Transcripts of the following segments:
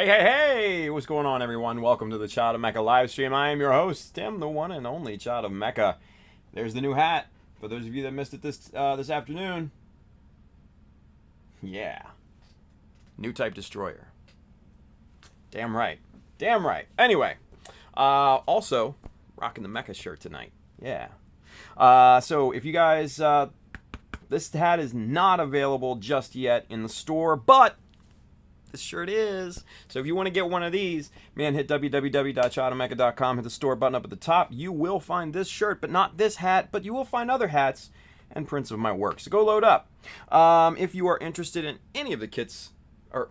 Hey, what's going on, everyone? Welcome to the Child of Mecha live stream. I am your host, Tim, the one and only Child of Mecha. There's the new hat. For those of you that missed it this afternoon. Yeah. New type destroyer. Damn right. Damn right. Anyway, also, rocking the Mecha shirt tonight. Yeah. So if you guys, this hat is not available just yet in the store, but this shirt is. So if you want to get one of these, man, hit www.childofmecha.com, hit the store button up at the top. You will find this shirt, but not this hat, but you will find other hats and prints of my work. So go load up. If you are interested in any of the kits or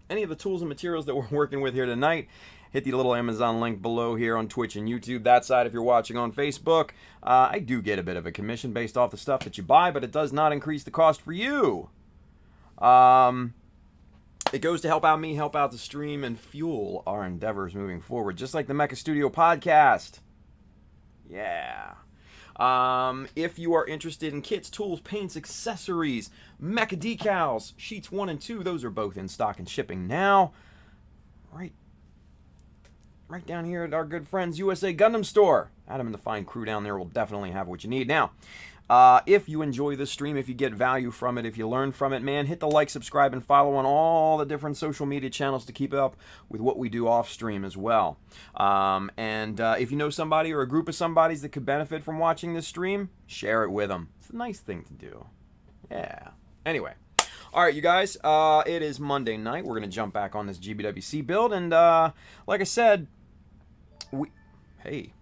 any of the tools and materials that we're working with here tonight, hit the little Amazon link below here on Twitch and YouTube. That side, if you're watching on Facebook, I do get a bit of a commission based off the stuff that you buy, but it does not increase the cost for you. It goes to help out me, help out the stream, and fuel our endeavors moving forward, just like the Mecha Studio podcast. Yeah. If you are interested in kits, tools, paints, accessories, Mecha Decals, sheets 1 and 2, those are both in stock and shipping now. Right down here at our good friends USA Gundam Store. Adam and the fine crew down there will definitely have what you need. Now, if you enjoy this stream, if you get value from it, if you learn from it, man, hit the like, subscribe, and follow on all the different social media channels to keep up with what we do off stream as well. If you know somebody or a group of somebodies that could benefit from watching this stream, share it with them. It's a nice thing to do. Yeah. Anyway. All right, you guys, it is Monday night. We're going to jump back on this GBWC build. And like I said, hey,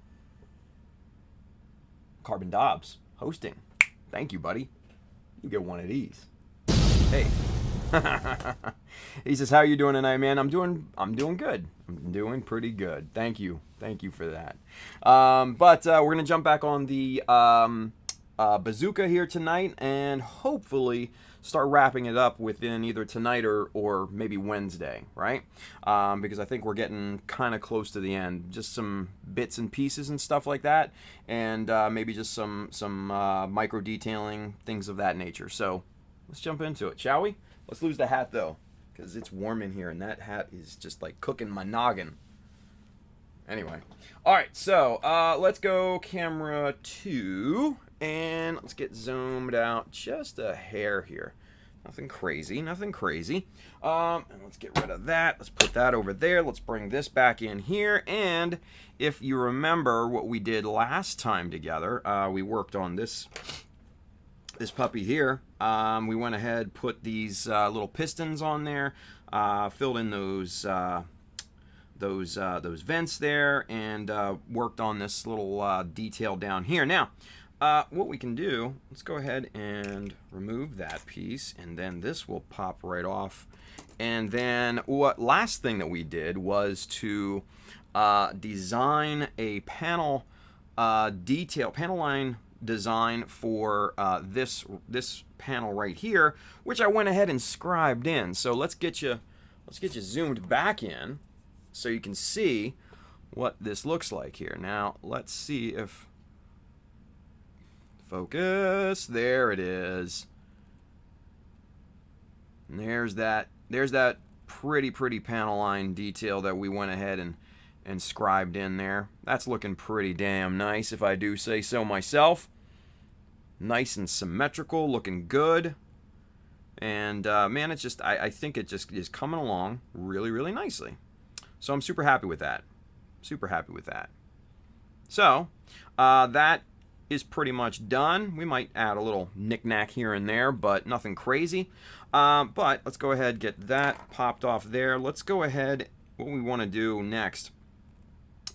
Carbon Dobbs. Hosting. Thank you, buddy. You get one of these. Hey. He says, how are you doing tonight, man? I'm doing good. I'm doing pretty good. Thank you. Thank you for that. But we're going to jump back on the bazooka here tonight and hopefully start wrapping it up within either tonight or maybe Wednesday, right? Because I think we're getting kind of close to the end. Just some bits and pieces and stuff like that, and maybe just some micro detailing, things of that nature. So let's jump into it, shall we? Let's lose the hat though, because it's warm in here, and that hat is just like cooking my noggin. Anyway, all right, so let's go camera 2. And let's get zoomed out just a hair here. Nothing crazy, nothing crazy. And let's get rid of that. Let's put that over there. Let's bring this back in here. And if you remember what we did last time together, we worked on this puppy here. We went ahead, put these little pistons on there, filled in those vents there, and worked on this little detail down here. Now, what we can do, let's go ahead and remove that piece, and then this will pop right off. And then what last thing that we did was to design a panel line design for this panel right here, which I went ahead and scribed in. So let's get you zoomed back in so you can see what this looks like here. Now let's see if focus. There it is. And there's that pretty panel line detail that we went ahead and scribed in there. That's looking pretty damn nice, if I do say so myself. Nice and symmetrical, looking good. And man, it's just I think it just is coming along really nicely. So I'm super happy with that. Super happy with that. So that is pretty much done. We might add a little knick-knack here and there, but nothing crazy. But let's go ahead, get that popped off there. Let's go ahead, what we want to do next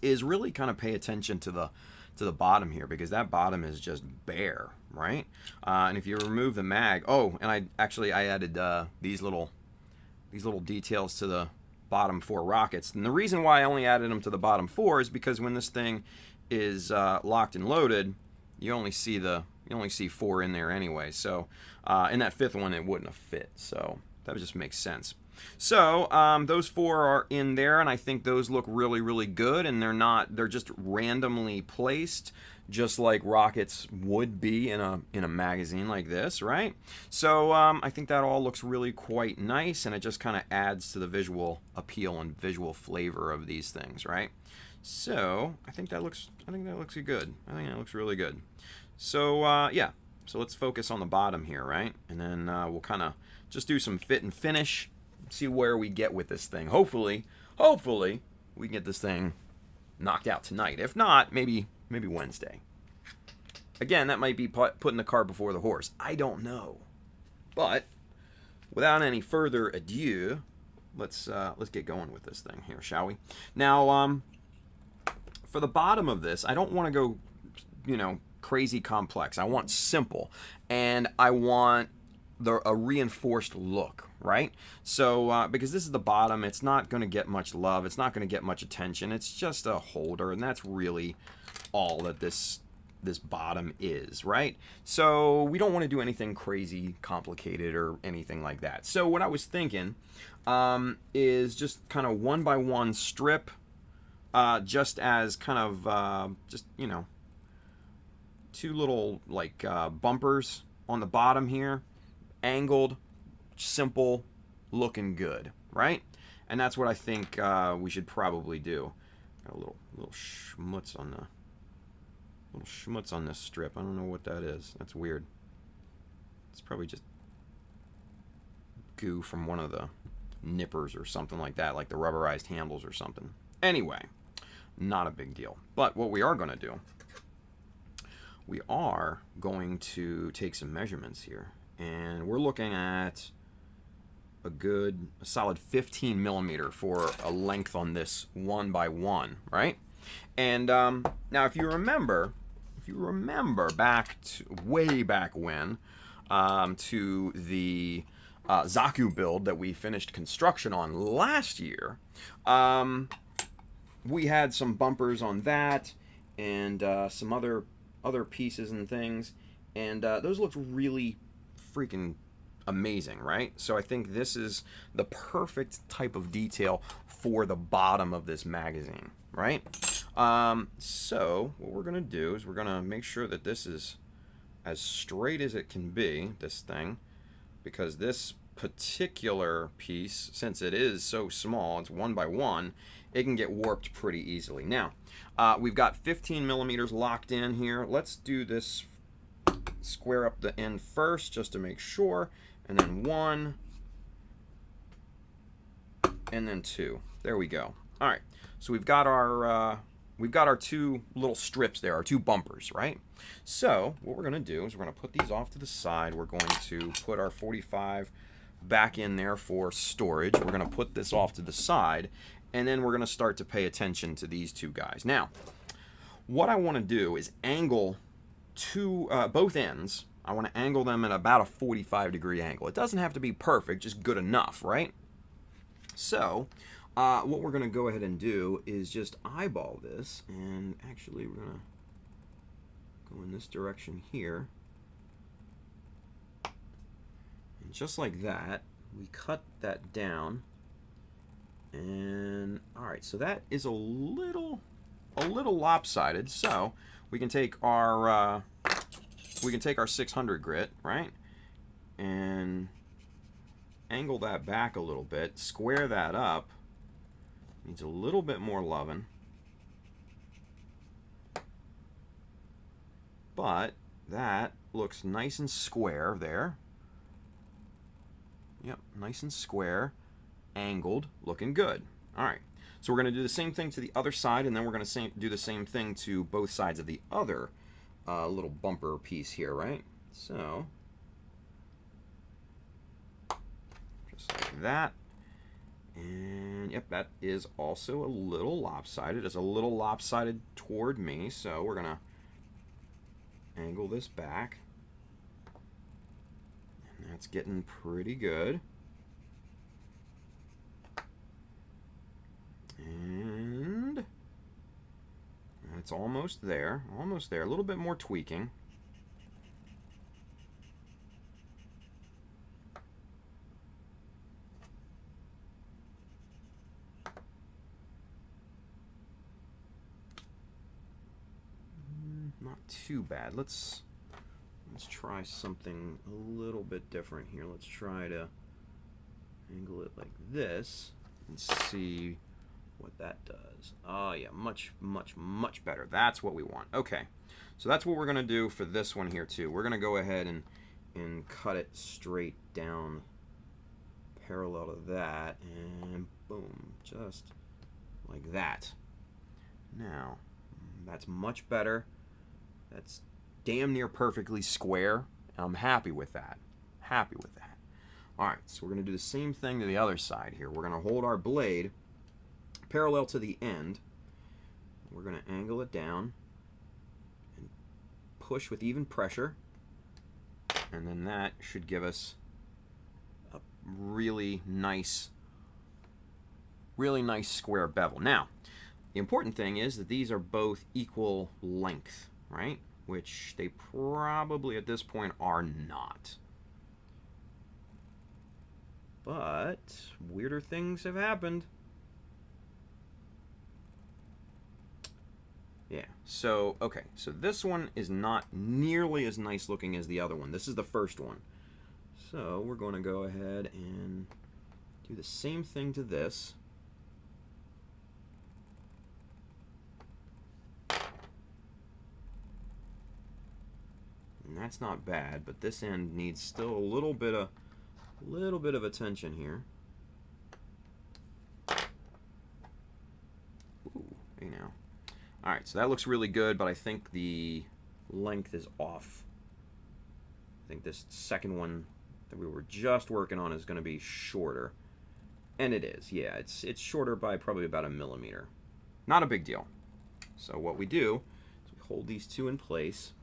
is really kind of pay attention to the bottom here, because that bottom is just bare, right? And if you remove the mag, oh, and I added these little details to the bottom 4 rockets. And the reason why I only added them to the bottom 4 is because when this thing is locked and loaded, you only see 4 in there anyway. So in that 5th one, it wouldn't have fit. So that just makes sense. So those 4 are in there, and I think those look really, really good, and they're just randomly placed, just like rockets would be in a magazine like this, right? So I think that all looks really quite nice, and it just kind of adds to the visual appeal and visual flavor of these things, right? So I think that looks good. I think that looks really good. So yeah, so let's focus on the bottom here, right? And then we'll kind of just do some fit and finish, see where we get with this thing. Hopefully we can get this thing knocked out tonight. If not, maybe Wednesday. Again, that might be putting the cart before the horse. I don't know. But without any further ado, let's get going with this thing here, shall we? Now, for the bottom of this, I don't want to go, crazy complex. I want simple, and I want a reinforced look, right? So because this is the bottom, it's not going to get much love, it's not going to get much attention, it's just a holder, and that's really all that this bottom is, right? So we don't want to do anything crazy complicated or anything like that. So what I was thinking is just kind of 1x1 strip, just as kind of just 2 little like bumpers on the bottom here, angled, simple, looking good, right? And that's what I think we should probably do. Got a little schmutz on this strip. I don't know what that is. That's weird. It's probably just goo from one of the nippers or something like that, like the rubberized handles or something. Anyway, not a big deal. But what we are going to do, we are going to take some measurements here, and we're looking at a solid 15 millimeter for a length on this 1x1, right? And now if you remember way back when, to the Zaku build that we finished construction on last year, we had some bumpers on that and some other pieces and things, and those looked really freaking amazing, right? So I think this is the perfect type of detail for the bottom of this magazine, right? So what we're gonna do is we're gonna make sure that this is as straight as it can be, this thing, because this particular piece, since it is so small, it's 1x1, it can get warped pretty easily. Now, we've got 15 millimeters locked in here. Let's do this, square up the end first just to make sure, and then 1, and then 2. There we go. All right, so we've got our 2 little strips there, our 2 bumpers, right? So what we're gonna do is we're gonna put these off to the side. We're going to put our 45 back in there for storage. We're gonna put this off to the side, and then we're gonna start to pay attention to these 2 guys. Now, what I want to do is angle both ends. I want to angle them at about a 45-degree angle. It doesn't have to be perfect, just good enough, right? So what we're going to go ahead and do is just eyeball this, and actually we're going to go in this direction here. And just like that, we cut that down. And all right, so that is a little lopsided. So we can take our 600 grit, right, and angle that back a little bit, square that up. Needs a little bit more loving, but that looks nice and square there. Yep, nice and square, angled, looking good. All right, so we're going to do the same thing to the other side, and then we're going to do the same thing to both sides of the other little bumper piece here, right? So just like that. And yep, that is also a little lopsided. It's a little lopsided toward me, so we're gonna angle this back, and that's getting pretty good. And it's almost there, a little bit more tweaking. too bad. Let's try something a little bit different here. Let's try to angle it like this and see what that does. Oh yeah, much better. That's what we want. Okay, so that's what we're gonna do for this one here too. We're gonna go ahead and cut it straight down parallel to that, and boom, just like that. Now, that's much better. That's damn near perfectly square. I'm happy with that. Happy with that. Alright, so we're going to do the same thing to the other side here. We're going to hold our blade parallel to the end. We're going to angle it down and push with even pressure. And then that should give us a really nice square bevel. Now, the important thing is that these are both equal length, right? Which they probably at this point are not. But weirder things have happened. Yeah, so, okay, so this one is not nearly as nice looking as the other one. This is the first one. So we're going to go ahead and do the same thing to this. And that's not bad, but this end needs still a little bit of attention here. Ooh, hey now. All right, so that looks really good, but I think the length is off. I think this second one that we were just working on is going to be shorter, and it is. Yeah, it's shorter by probably about 1 millimeter. Not a big deal. So what we do is we hold these two in place.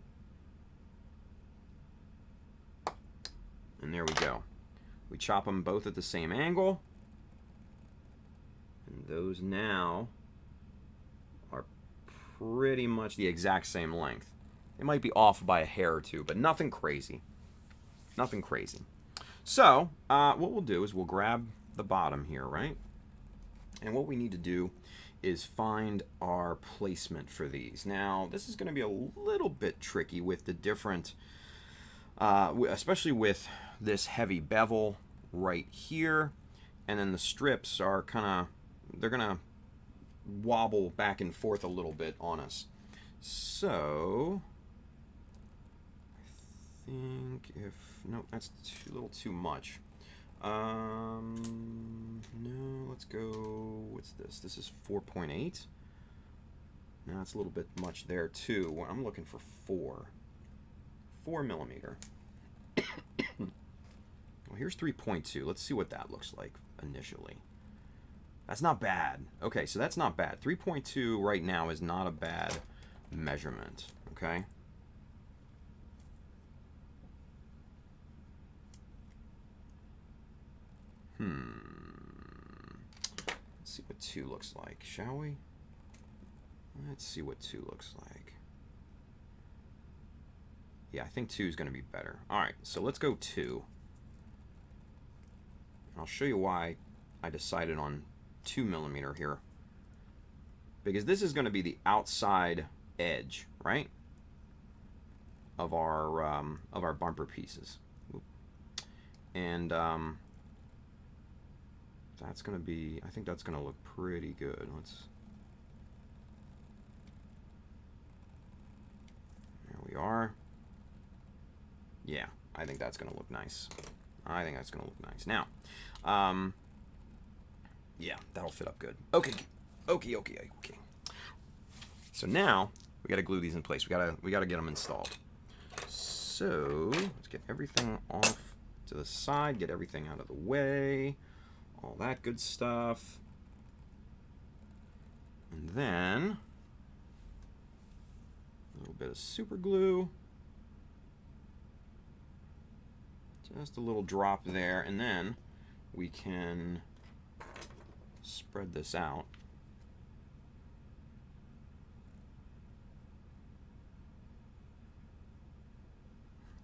And there we go. We chop them both at the same angle. And those now are pretty much the exact same length. They might be off by a hair or two, but nothing crazy. Nothing crazy. So, what we'll do is we'll grab the bottom here, right? And what we need to do is find our placement for these. Now, this is going to be a little bit tricky with the different... especially with this heavy bevel right here, and then the strips are they're gonna wobble back and forth a little bit on us. So I think no, that's a little too much. No, let's go, what's this? This is 4.8. No, it's a little bit much there too. I'm looking for 4 millimeter. Well, here's 3.2. Let's see what that looks like initially. That's not bad. Okay, so that's not bad. 3.2 right now is not a bad measurement. Okay. Let's see what 2 looks like, shall we? Let's see what 2 looks like. Yeah, I think 2 is going to be better. Alright, so let's go 2. I'll show you why I decided on 2 millimeter here. Because this is going to be the outside edge, right? Of our bumper pieces. And that's going to be, I think that's going to look pretty good. There we are. Yeah, I think that's going to look nice. I think that's going to look nice. Now, yeah, that'll fit up good. Okay. So now we got to glue these in place. We got to get them installed. So let's get everything off to the side, get everything out of the way, all that good stuff, and then a little bit of super glue. Just a little drop there, and then we can spread this out.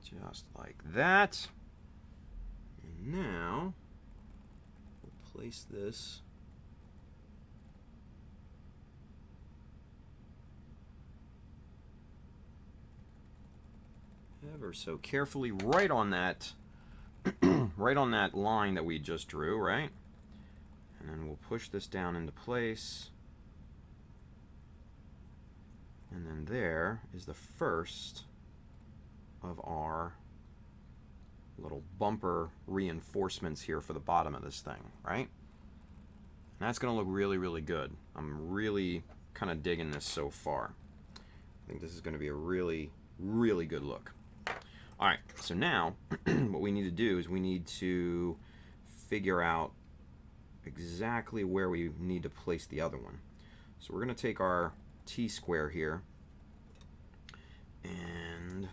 Just like that. And now we'll place this ever so carefully right on that right on that line that we just drew, right? And then we'll push this down into place. And then there is the first of our little bumper reinforcements here for the bottom of this thing, right? And that's going to look really, really good. I'm really kind of digging this so far. I think this is going to be a really, really good look. All right, so now what we need to do is we need to figure out exactly where we need to place the other one. So we're going to take our T-square here and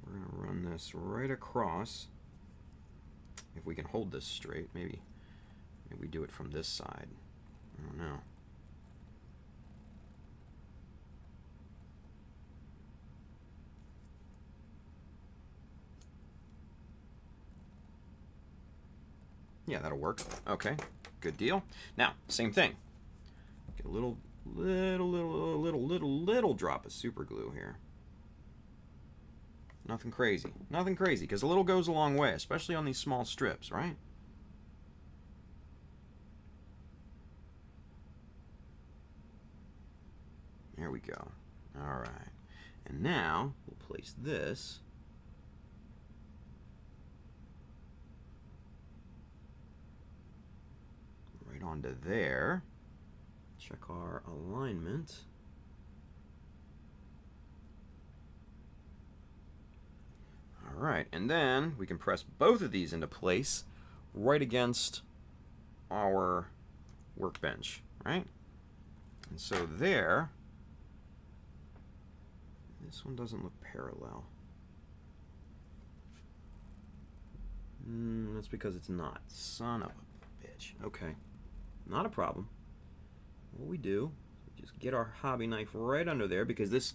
we're going to run this right across. If we can hold this straight, maybe we do it from this side. I don't know. Yeah, that'll work. Okay, good deal. Now, same thing. Get a little drop of super glue here. Nothing crazy. Nothing crazy, because a little goes a long way, especially on these small strips, right? There we go. All right. And now we'll place this right onto there. Check our alignment. All right, and then we can press both of these into place right against our workbench, right? And so there, this one doesn't look parallel. That's because it's not. Son of a bitch. Okay, not a problem. What we do, we just get our hobby knife right under there, because this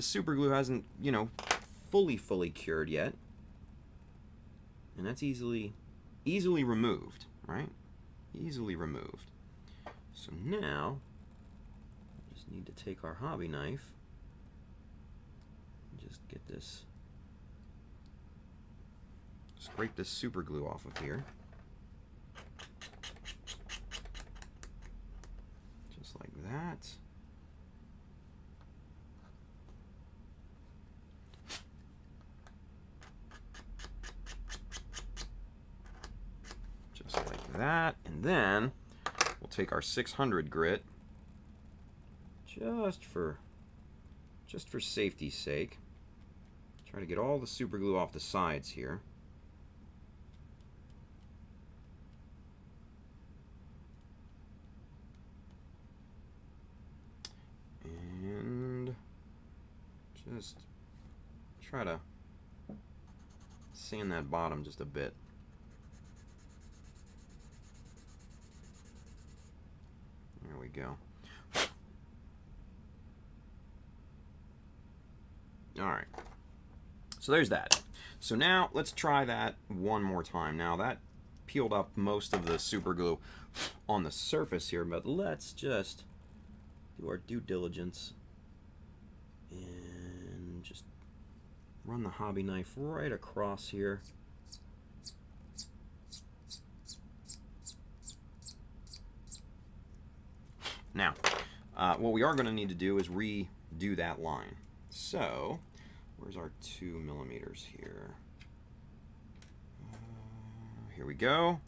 super glue hasn't, you know, fully cured yet, and that's easily removed, right? Easily removed. So now we just need to take our hobby knife and just get this, scrape this super glue off of here, just like that. That, and then we'll take our 600 grit just for safety's sake. Try to get all the super glue off the sides here. And just try to sand that bottom just a bit. There we go. All right. So there's that. So now let's try that one more time. Now that peeled up most of the super glue on the surface here, but let's just do our due diligence and just run the hobby knife right across here. Now, what we are going to need to do is redo that line. So, where's our 2 millimeters here? Here we go.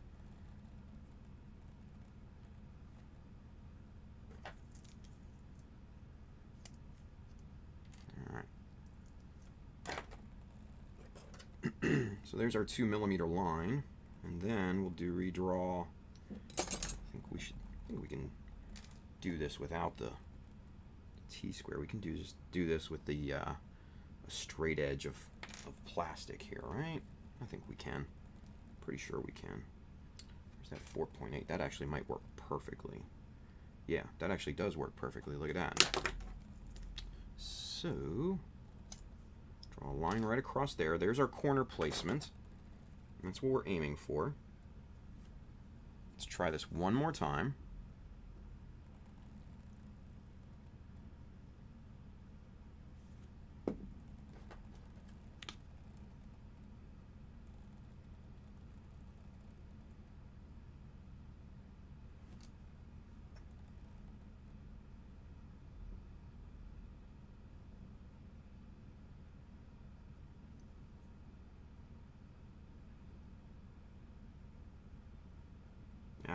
All right. So there's our 2 millimeter line, and then we'll do redraw. I think we can do this without the T-square. We can just do this with the a straight edge of plastic here, right? I think we can. Pretty sure we can. There's that 4.8. That actually might work perfectly. Yeah, that actually does work perfectly. Look at that. So, draw a line right across there. There's our corner placement. That's what we're aiming for. Let's try this one more time.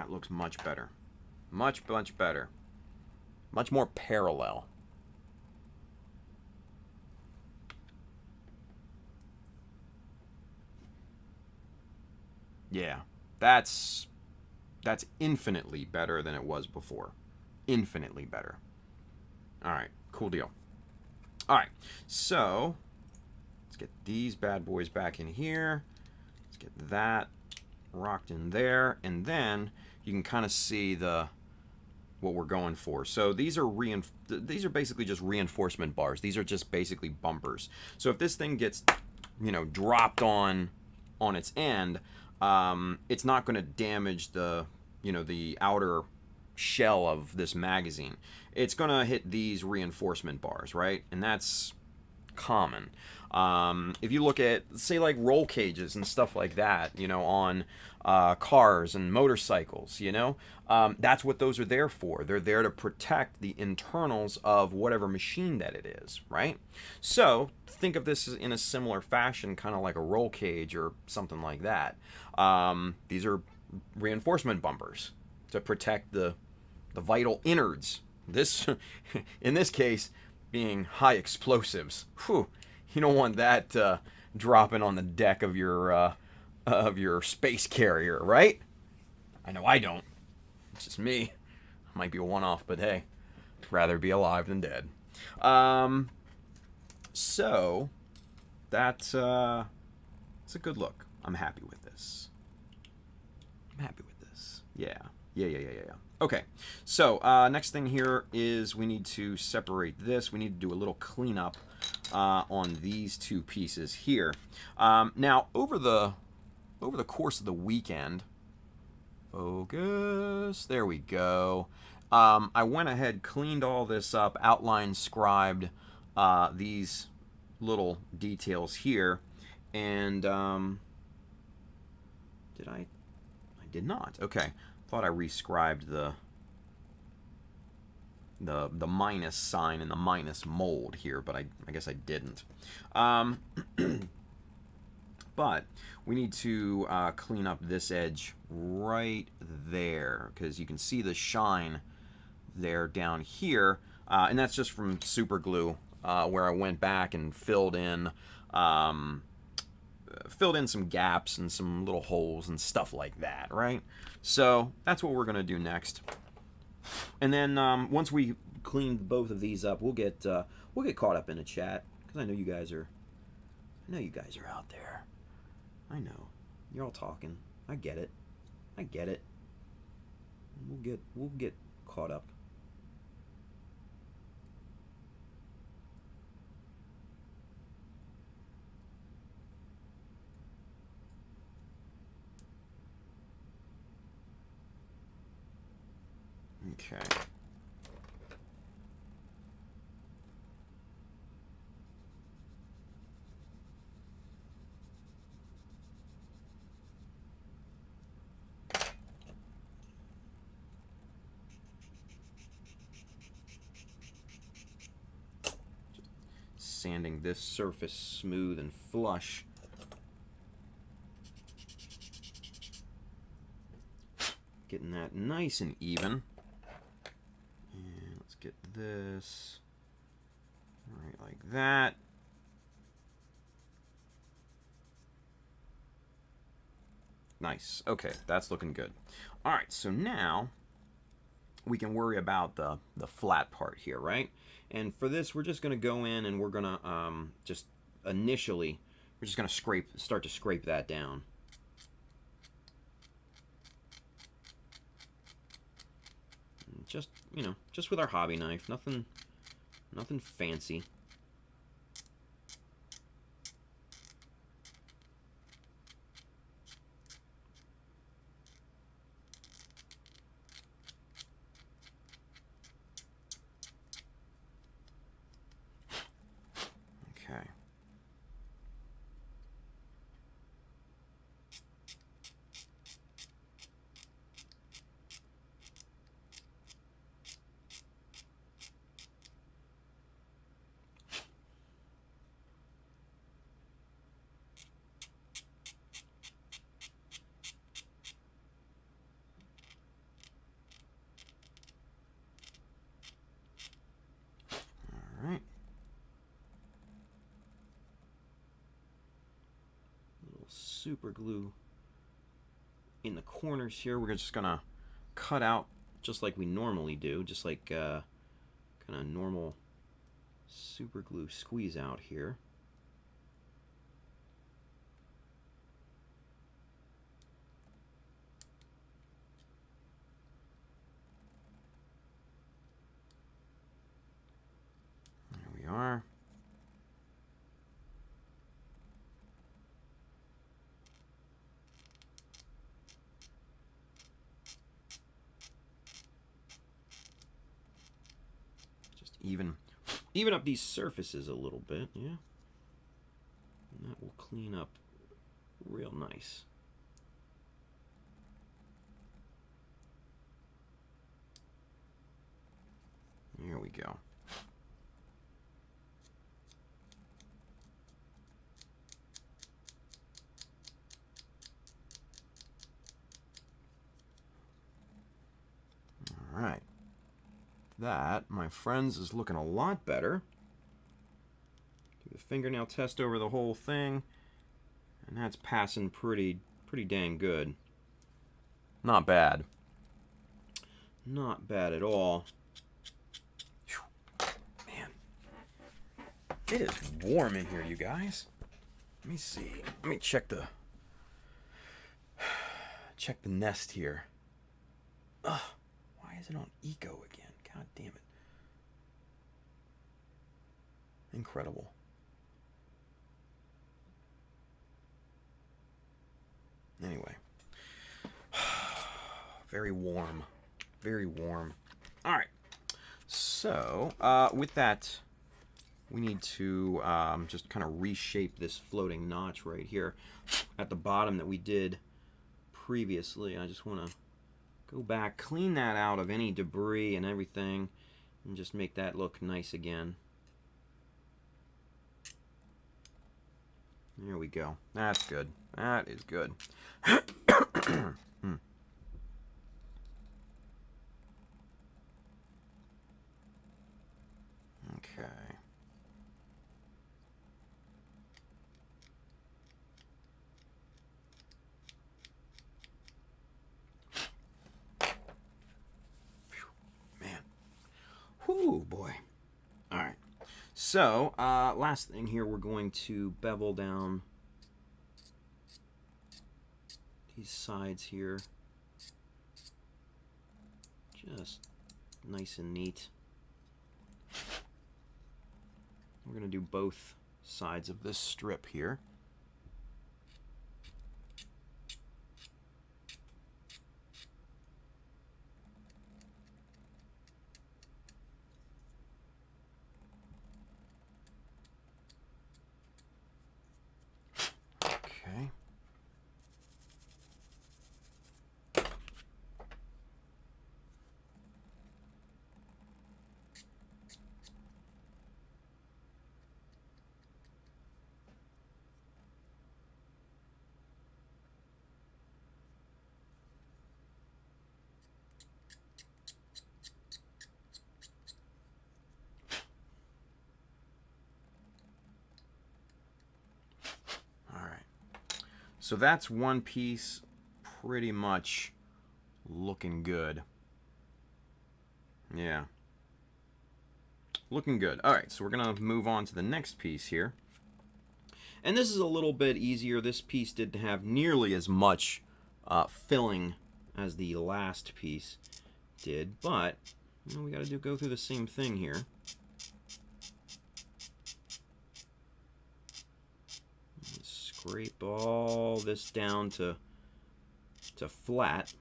That looks much better. Much, much better. Much more parallel. Yeah, that's infinitely better than it was before. Infinitely better. All right, cool deal. All right, so let's get these bad boys back in here. Let's get that rocked in there, and then you can kind of see what we're going for. So these are basically just reinforcement bars. These are just basically bumpers. So if this thing gets, dropped on its end, it's not going to damage the outer shell of this magazine. It's going to hit these reinforcement bars, right? And that's common. If you look at, say, like roll cages and stuff like that, on cars and motorcycles, that's what those are there for. They're there to protect the internals of whatever machine that it is, right? So think of this in a similar fashion, kind of like a roll cage or something like that. These are reinforcement bumpers to protect the vital innards. This, in this case, being high explosives. Whew. You don't want that dropping on the deck of your space carrier, right? I know I don't. It's just me. Might be a one-off, but hey, rather be alive than dead. So that's it's a good look. I'm happy with this. I'm happy with this. Yeah. Okay, so next thing here is we need to separate this. We need to do a little cleanup on these two pieces here. Now, over the course of the weekend, focus, there we go. I went ahead, cleaned all this up, outlined, scribed these little details here, and did I did not. Okay. Thought I rescribed the minus sign and the minus mold here, but I guess I didn't. But we need to clean up this edge right there, because you can see the shine there down here, and that's just from super glue, where I went back and filled in some gaps and some little holes and stuff like that, right? So that's what we're gonna do next. And then once we clean both of these up, we'll get caught up in a chat, because I know you guys are out there. I know you're all talking. I get it. We'll get caught up. Okay. Just sanding this surface smooth and flush. Getting that nice and even. Get this right like that. Nice. Okay, that's looking good. All right, so now we can worry about the flat part here, right? And for this, we're just going to go in and we're going to just initially, we're just going to start to scrape that down. Just, just with our hobby knife, nothing fancy. Okay. super glue in the corners here. We're just gonna cut out just like we normally do, just like kind of normal super glue squeeze out here. There we are. Just even up these surfaces a little bit, yeah. And that will clean up real nice. Here we go. All right. That, my friends, is looking a lot better. Do the fingernail test over the whole thing, and that's passing pretty dang good. Not bad. Not bad at all. Whew. Man, it is warm in here, you guys. Let me see. Let me check the nest here. Ugh, why is it on eco again? God damn it. Incredible. Anyway. Very warm. Very warm. Alright. So, with that, we need to just kind of reshape this floating notch right here at the bottom that we did previously. I just want to go back, clean that out of any debris and everything, and just make that look nice again. There we go. That's good. That is good. Okay. Whew, boy. All right. So, last thing here, we're going to bevel down these sides here. Just nice and neat. We're going to do both sides of this strip here. Okay. So that's one piece pretty much looking good. Yeah. Looking good. All right, so we're going to move on to the next piece here. And this is a little bit easier. This piece didn't have nearly as much filling as the last piece did, but you know, we got to go through the same thing here. Scrape all this down to flat.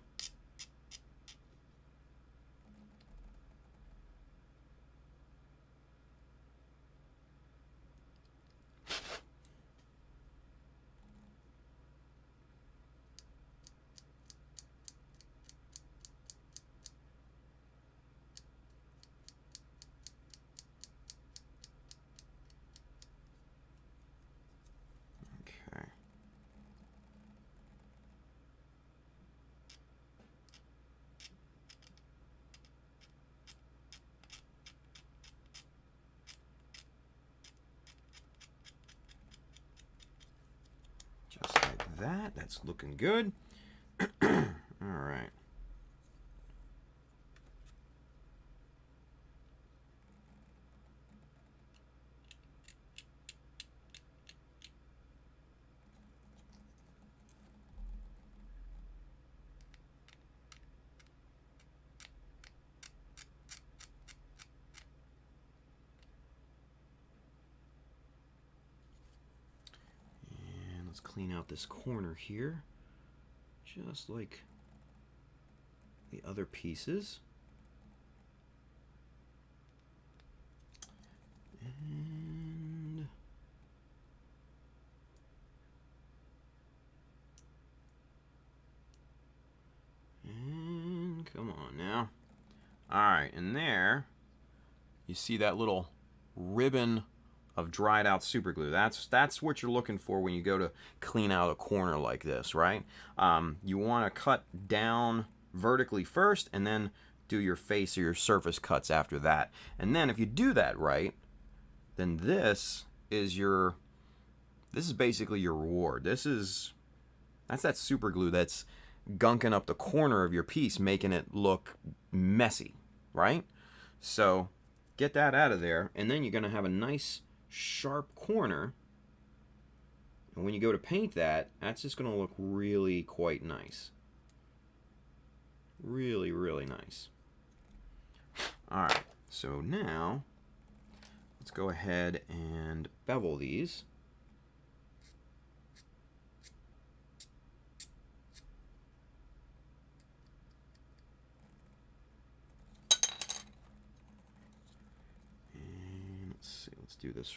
that. That's looking good. All right. Let's clean out this corner here, just like the other pieces. And come on now. All right, and there you see that little ribbon of dried out super glue. That's what you're looking for when you go to clean out a corner like this, right? You want to cut down vertically first and then do your face or your surface cuts after that. And then if you do that right, then this is basically your reward. That's that super glue that's gunking up the corner of your piece, making it look messy, right? So get that out of there, and then you're going to have a nice sharp corner, and when you go to paint that, that's just going to look really quite nice. Really, really nice. Alright, so now let's go ahead and bevel these. And let's see, let's do this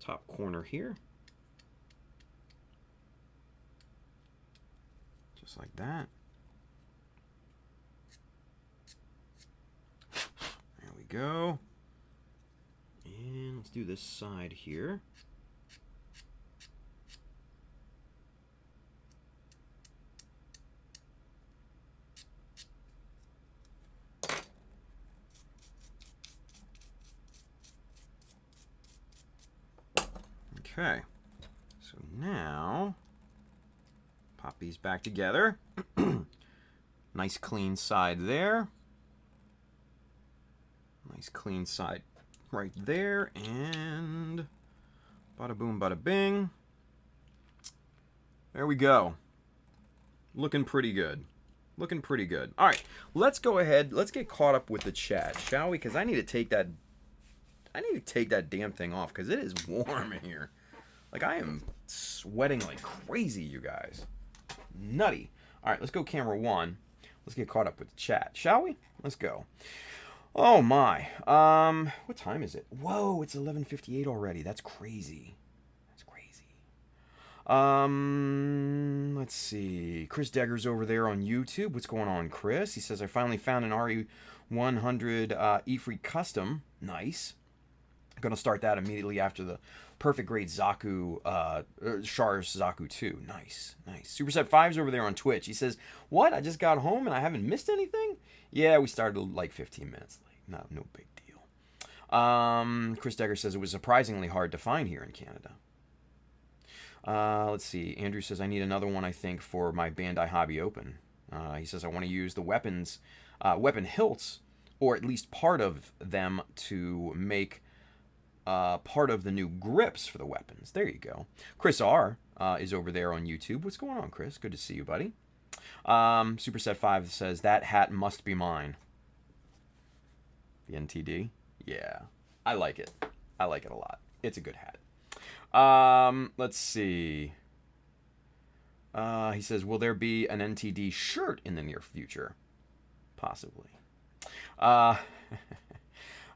top corner here. Just like that. There we go. And let's do this side here. Okay, so now pop these back together. Nice clean side there. Nice clean side right there, and bada boom, bada bing. There we go. Looking pretty good. Looking pretty good. All right, let's go ahead. Let's get caught up with the chat, shall we? Because I need to take that damn thing off because it is warm in here. Like, I am sweating like crazy, you guys. Nutty. All right, let's go camera one. Let's get caught up with the chat, shall we? Let's go. Oh, my. What time is it? Whoa, it's 11:58 already. That's crazy. That's crazy. Let's see. Chris Degger's over there on YouTube. What's going on, Chris? He says, I finally found an RE100 E-Free Custom. Nice. I'm going to start that immediately after the Perfect Grade Zaku, Char's Zaku 2. Nice, nice. Superset 5's over there on Twitch. He says, what? I just got home and I haven't missed anything? Yeah, we started like 15 minutes late. No big deal. Chris Degger says it was surprisingly hard to find here in Canada. Let's see. Andrew says, I need another one, I think, for my Bandai Hobby Open. He says, I want to use the weapon hilts, or at least part of them, to make part of the new grips for the weapons. There you go. Chris R. Is over there on YouTube. What's going on, Chris? Good to see you, buddy. Superset 5 says, that hat must be mine. The NTD? Yeah. I like it. I like it a lot. It's a good hat. Let's see. He says, will there be an NTD shirt in the near future? Possibly.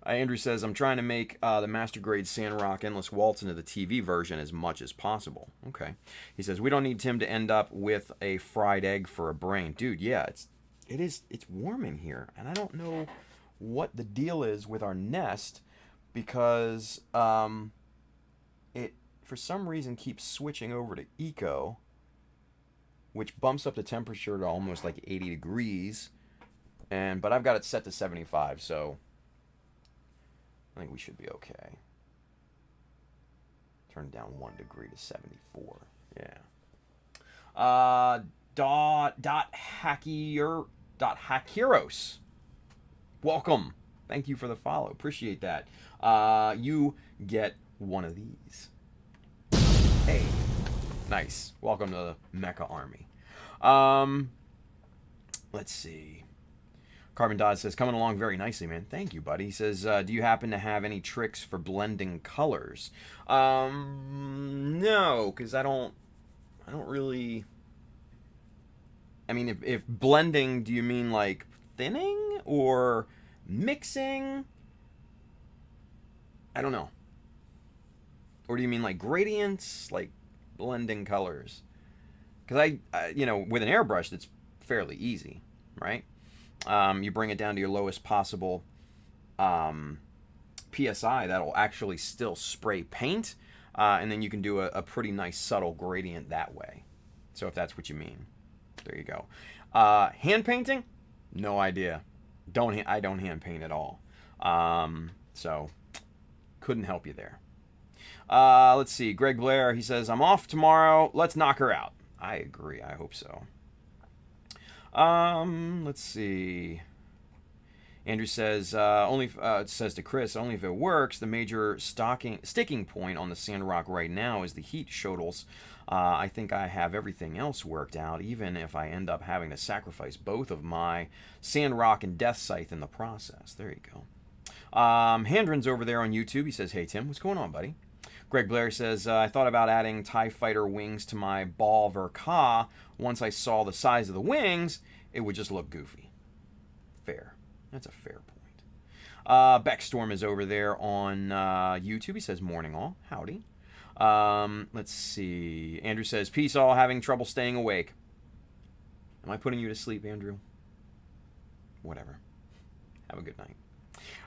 Andrew says, I'm trying to make the Master Grade Sandrock Endless Waltz into the TV version as much as possible. Okay. He says, we don't need Tim to end up with a fried egg for a brain. Dude, yeah, it's warm in here. And I don't know what the deal is with our Nest, because it, for some reason, keeps switching over to Eco, which bumps up the temperature to almost like 80 degrees. But I've got it set to 75, so I think we should be okay. Turn it down 1 degree to 74. Yeah. Hackiros. Welcome. Thank you for the follow. Appreciate that. You get one of these. Hey. Nice. Welcome to the Mecha Army. Let's see. Carbon Dodd says, coming along very nicely, man. Thank you, buddy. He says, do you happen to have any tricks for blending colors? No, because I don't really... I mean, if blending, do you mean like thinning or mixing? I don't know. Or do you mean like gradients, like blending colors? Because you know, with an airbrush, it's fairly easy, right? You bring it down to your lowest possible PSI, that'll actually still spray paint, and then you can do a pretty nice subtle gradient that way. So if that's what you mean, there you go. Hand painting? No idea. I don't hand paint at all. So couldn't help you there. Let's see. Greg Blair, he says, I'm off tomorrow. Let's knock her out. I agree. I hope so. Let's see. Andrew says, says to Chris, only if it works. The major sticking point on the Sandrock right now is the heat shuttles. I think I have everything else worked out, even if I end up having to sacrifice both of my Sandrock and Death Scythe in the process. There you go. Handren's over there on YouTube. He says, hey, Tim, what's going on, buddy? Greg Blair says, I thought about adding TIE Fighter wings to my Ball Verka. Once I saw the size of the wings, it would just look goofy. Fair. That's a fair point. Beckstorm is over there on YouTube. He says, morning all. Howdy. Let's see. Andrew says, peace all, having trouble staying awake. Am I putting you to sleep, Andrew? Whatever. Have a good night.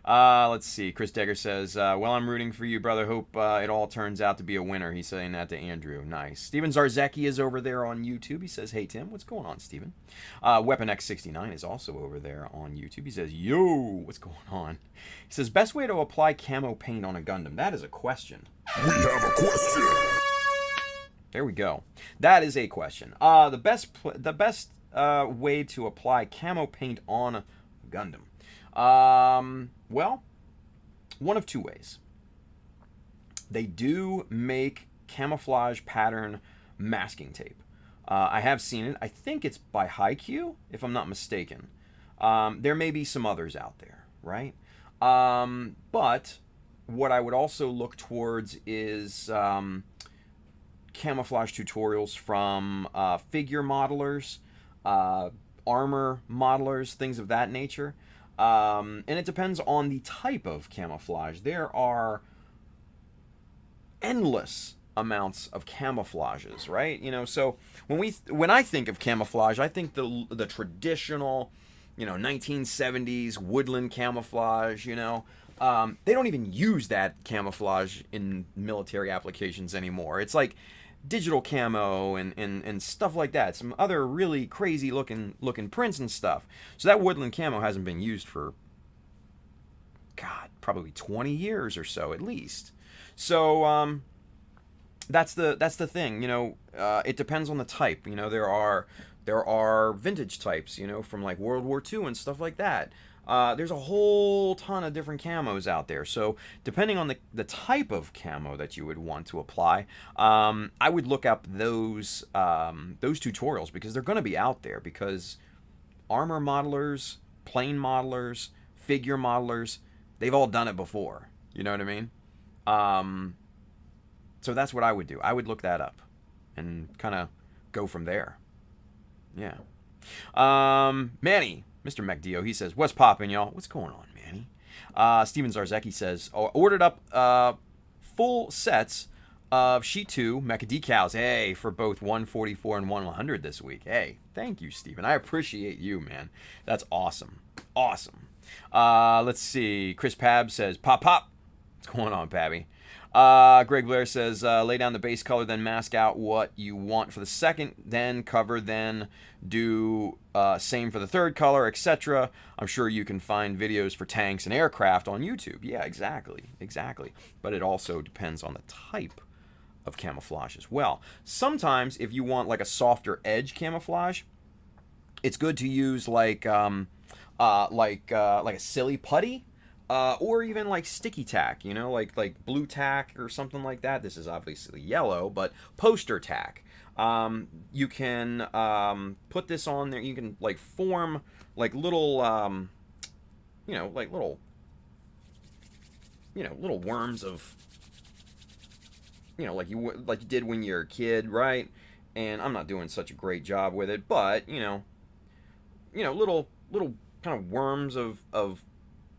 Let's see. Chris Degger says, well, I'm rooting for you, brother. Hope it all turns out to be a winner. He's saying that to Andrew. Nice. Steven Zarzecki is over there on YouTube. He says, hey, Tim, what's going on, Steven? Weapon X69 is also over there on YouTube. He says, yo, what's going on? He says, best way to apply camo paint on a Gundam. That is a question. We have a question. There we go. That is a question. The best way to apply camo paint on a Gundam. Well, one of two ways. They do make camouflage pattern masking tape. I have seen it. I think it's by Haikyuu, if I'm not mistaken. There may be some others out there, right? But what I would also look towards is camouflage tutorials from figure modelers, armor modelers, things of that nature. And it depends on the type of camouflage. There are endless amounts of camouflages, right? You know, so when I think of camouflage, I think the traditional, 1970s woodland camouflage, they don't even use that camouflage in military applications anymore. It's like digital camo and stuff like that. Some other really crazy looking prints and stuff. So that woodland camo hasn't been used for, God, probably 20 years or so at least. So that's the thing. It depends on the type. There are vintage types. From like World War II and stuff like that. There's a whole ton of different camos out there. So depending on the type of camo that you would want to apply, I would look up those tutorials because they're going to be out there, because armor modelers, plane modelers, figure modelers, they've all done it before. You know what I mean? So that's what I would do. I would look that up and kind of go from there. Yeah. Manny. Mr. McDeo, he says, what's poppin', y'all? What's going on, Manny? Steven Zarzecki says, ordered up full sets of Sheet 2 Mecha Decals. Hey, for both 144 and 100 this week. Hey, thank you, Steven. I appreciate you, man. That's awesome. Awesome. Let's see. Chris Pab says, pop. What's going on, Pabby? Greg Blair says, lay down the base color, then mask out what you want for the second, then cover, then do same for the third color, etc. I'm sure you can find videos for tanks and aircraft on YouTube. Yeah, exactly. But it also depends on the type of camouflage as well. Sometimes if you want like a softer edge camouflage, it's good to use like a silly putty, or even like sticky tack, you know, like blue tack or something like that. This is obviously yellow, but poster tack. You can put this on there. You can like form like little, you know, like little, little worms of, like you did when you're a kid, right? And I'm not doing such a great job with it, but little kind of worms of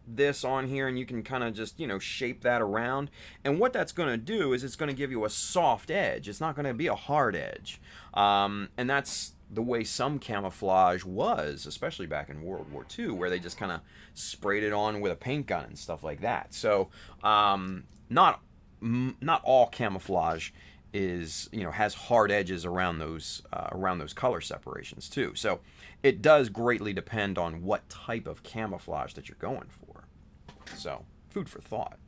this on here, and you can kind of just shape that around. And what that's going to do is it's going to give you a soft edge. It's not going to be a hard edge, and that's the way some camouflage was, especially back in World War II, where they just kind of sprayed it on with a paint gun and stuff like that. So not all camouflage is has hard edges around those color separations too. So it does greatly depend on what type of camouflage that you're going for. So food for thought.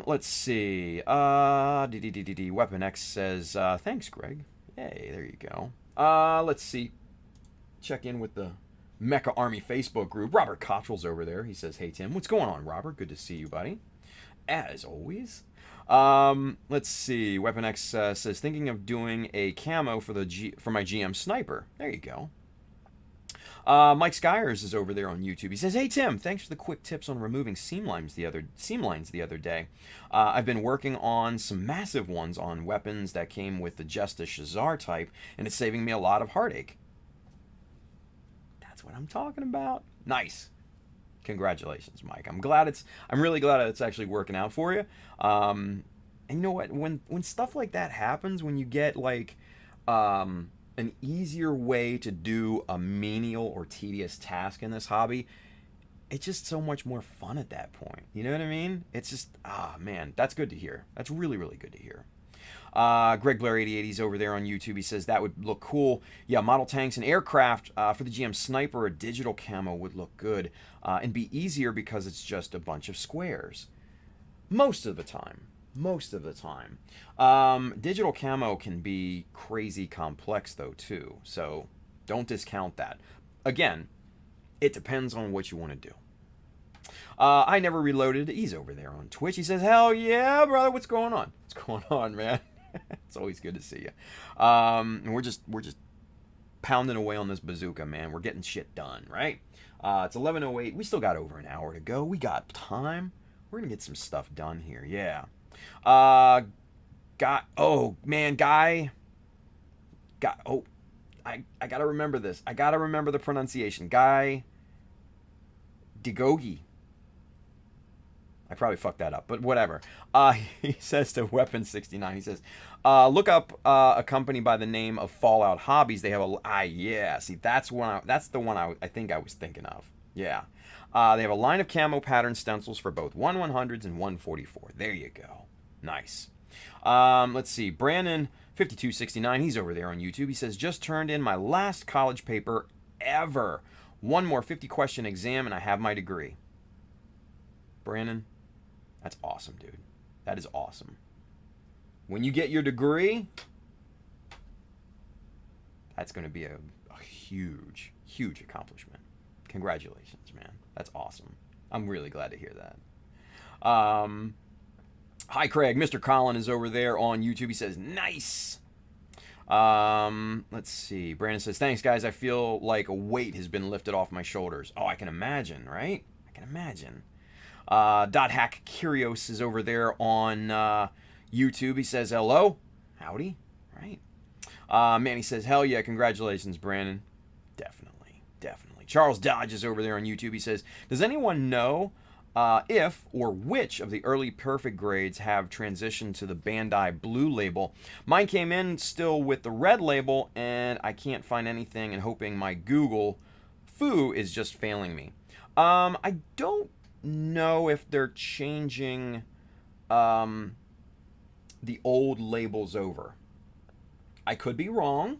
Let's see. Weapon X says thanks, Greg. Hey, there you go. Let's see. Check in with the Mecha Army Facebook group. Robert Cottrell's over there. He says, hey Tim, what's going on, Robert? Good to see you, buddy. As always. Let's see. Weapon X says, thinking of doing a camo for my GM sniper. There you go. Mike Skyers is over there on YouTube. He says, hey Tim, thanks for the quick tips on removing seam lines the other day. I've been working on some massive ones on weapons that came with the Justa Shazar type, and it's saving me a lot of heartache. That's what I'm talking about. Nice. Congratulations, Mike. I'm really glad it's actually working out for you. And you know what? When stuff like that happens, when you get like an easier way to do a menial or tedious task in this hobby, it's just so much more fun at that point. You know what I mean? It's just, man, that's good to hear. That's really, really good to hear. Greg Blair 88, he's over there on YouTube. He says that would look cool. Yeah, model tanks and aircraft for the GM sniper, a digital camo would look good and be easier because it's just a bunch of squares. Most of the time. Digital camo can be crazy complex though too, so don't discount that. Again, it depends on what you want to do. I Never Reloaded, he's over there on Twitch. He says, hell yeah, brother, what's going on? What's going on, man? It's always good to see you. And we're just pounding away on this bazooka, man. We're getting shit done, right? It's 11:08. We still got over an hour to go. We got time. We're gonna get some stuff done here. Yeah. I gotta remember this. I gotta remember the pronunciation. Guy Digogi. I probably fucked that up, but whatever. He says to Weapon 69, he says, look up a company by the name of Fallout Hobbies. They have see, that's the one I think I was thinking of. Yeah. They have a line of camo pattern stencils for both 1/100s and 144. There you go. Nice. Let's see. Brandon 5269, he's over there on YouTube. He says, just turned in my last college paper ever. One more 50-question exam and I have my degree. Brandon, that's awesome, dude. That is awesome. When you get your degree, that's going to be a huge, huge accomplishment. Congratulations, man. That's awesome. I'm really glad to hear that. Hi, Craig. Mr. Colin is over there on YouTube. He says, nice. Let's see. Brandon says, thanks, guys. I feel like a weight has been lifted off my shoulders. Oh, I can imagine, right? I can imagine. Dot Hack Curios is over there on YouTube. He says, hello. Howdy. Right. Manny says, hell yeah. Congratulations, Brandon. Definitely. Definitely. Charles Dodge is over there on YouTube. He says, does anyone know if or which of the early Perfect grades have transitioned to the Bandai Blue label? Mine came in still with the red label, and I can't find anything, and hoping my Google foo is just failing me. I don't know if they're changing the old labels over. I could be wrong,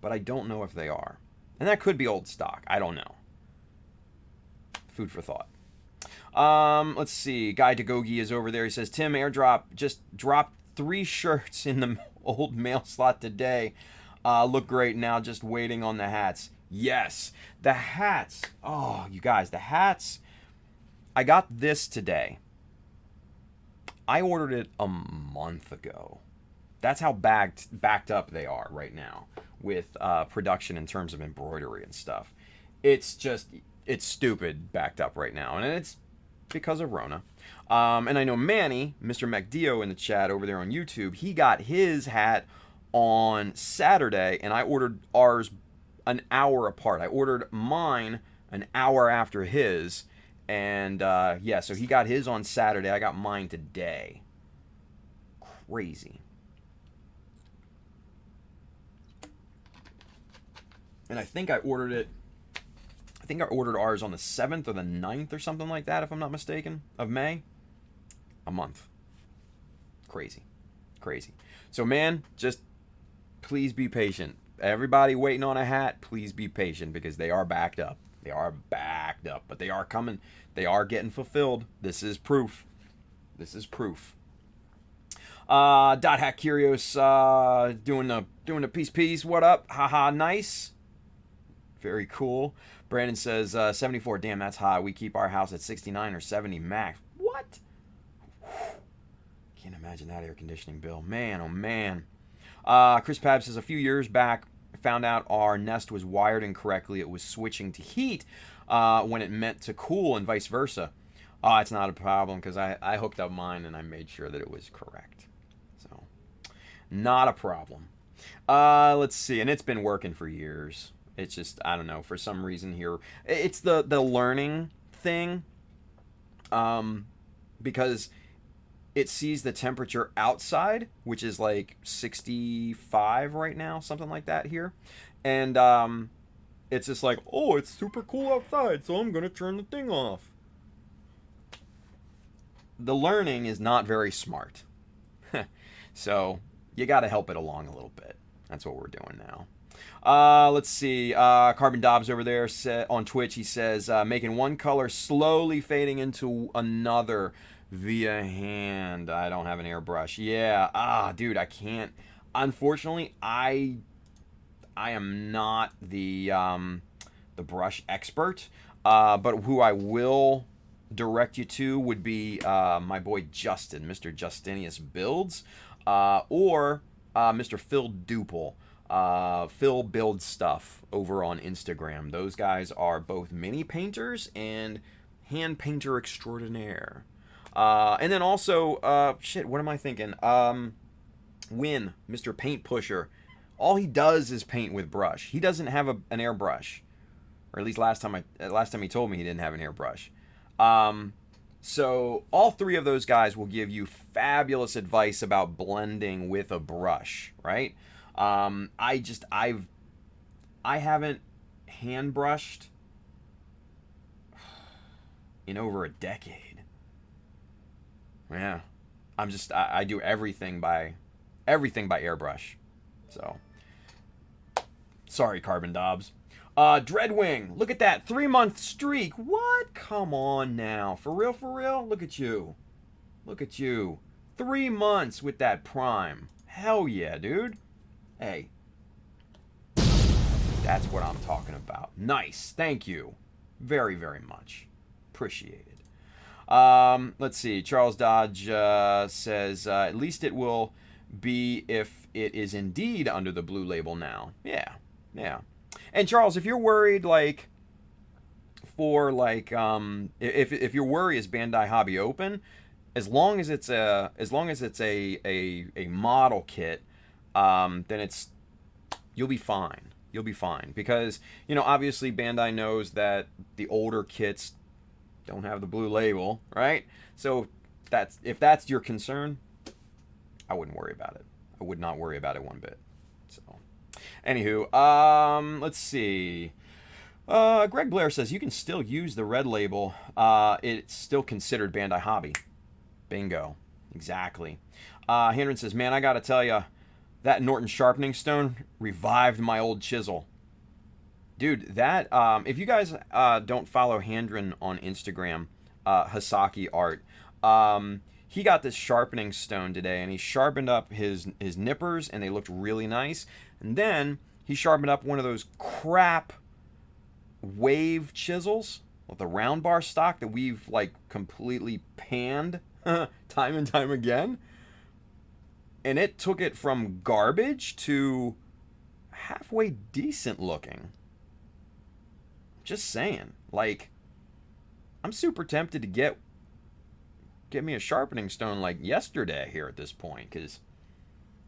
but I don't know if they are. And that could be old stock. I don't know. Food for thought. Let's see. Guy Dagogi is over there. He says, Tim, airdrop just dropped 3 shirts in the old mail slot today. Look great now, just waiting on the hats. Yes, the hats. Oh, you guys, the hats. I got this today. I ordered it a month ago. That's how backed up they are right now with production in terms of embroidery and stuff. It's stupid backed up right now, and it's because of Rona. And I know Manny, Mr. MacDio in the chat over there on YouTube, he got his hat on Saturday, and I ordered ours an hour apart. I ordered mine an hour after his, and yeah, so he got his on Saturday. I got mine today. Crazy. And I think I ordered ours on the 7th or the 9th or something like that, if I'm not mistaken, of May. A month. Crazy. Crazy. So, man, just please be patient. Everybody waiting on a hat, please be patient because they are backed up. They are backed up, but they are coming. They are getting fulfilled. This is proof. This is proof. Dot Hack Curios doing the peace. What up? Haha, nice. Very cool. Brandon says 74. Damn, that's high. We keep our house at 69 or 70 max. What? Can't imagine that air conditioning bill. Man, oh man. Chris Pab says a few years back, found out our nest was wired incorrectly. It was switching to heat when it meant to cool and vice versa. It's not a problem because I hooked up mine and I made sure that it was correct. So, not a problem. Let's see. And it's been working for years. It's just, I don't know, for some reason here. It's the learning thing. Because it sees the temperature outside, which is like 65 right now, something like that here. And it's just like, oh, it's super cool outside, so I'm going to turn the thing off. The learning is not very smart. So you got to help it along a little bit. That's what we're doing now. Let's see. Carbon Dobbs over there on Twitch, he says, making one color slowly fading into another via hand. I don't have an airbrush. Yeah. Dude, I can't. Unfortunately, I am not the brush expert. But who I will direct you to would be my boy Justin, Mr. Justinius Builds, or Mr. Phil Duple. Phil Builds Stuff over on Instagram. Those guys are both mini painters and hand painter extraordinaire. And then also, shit, what am I thinking? Win, Mr. Paint Pusher. All he does is paint with brush. He doesn't have an airbrush, or at least last time he told me he didn't have an airbrush. So all three of those guys will give you fabulous advice about blending with a brush, right? I haven't hand brushed in over a decade. Yeah, I do everything by airbrush. So sorry, Carbon Dobbs. Dreadwing, look at that 3-month streak. What? Come on now, for real. Look at you. 3 months with that Prime. Hell yeah, dude. Hey, that's what I'm talking about. Nice. Thank you very, very much. Appreciated. Let's see. Charles Dodge says, at least it will be if it is indeed under the blue label now. Yeah. And Charles, if you're worried, like, for like, if your worry is Bandai Hobby Open, as long as it's a model kit, then you'll be fine. Because, obviously Bandai knows that the older kits don't have the blue label, right? So if that's your concern, I wouldn't worry about it. I would not worry about it one bit. So, anywho, let's see. Greg Blair says you can still use the red label. It's still considered Bandai Hobby. Bingo. Exactly. Hendren says, man, I gotta tell you, that Norton sharpening stone revived my old chisel. Dude, that, if you guys don't follow Hendren on Instagram, Hasaki Art, he got this sharpening stone today, and he sharpened up his nippers, and they looked really nice. And then he sharpened up one of those crap wave chisels with the round bar stock that we've like completely panned time and time again. And it took it from garbage to halfway decent looking. Just saying. Like, I'm super tempted to get me a sharpening stone like yesterday here at this point, because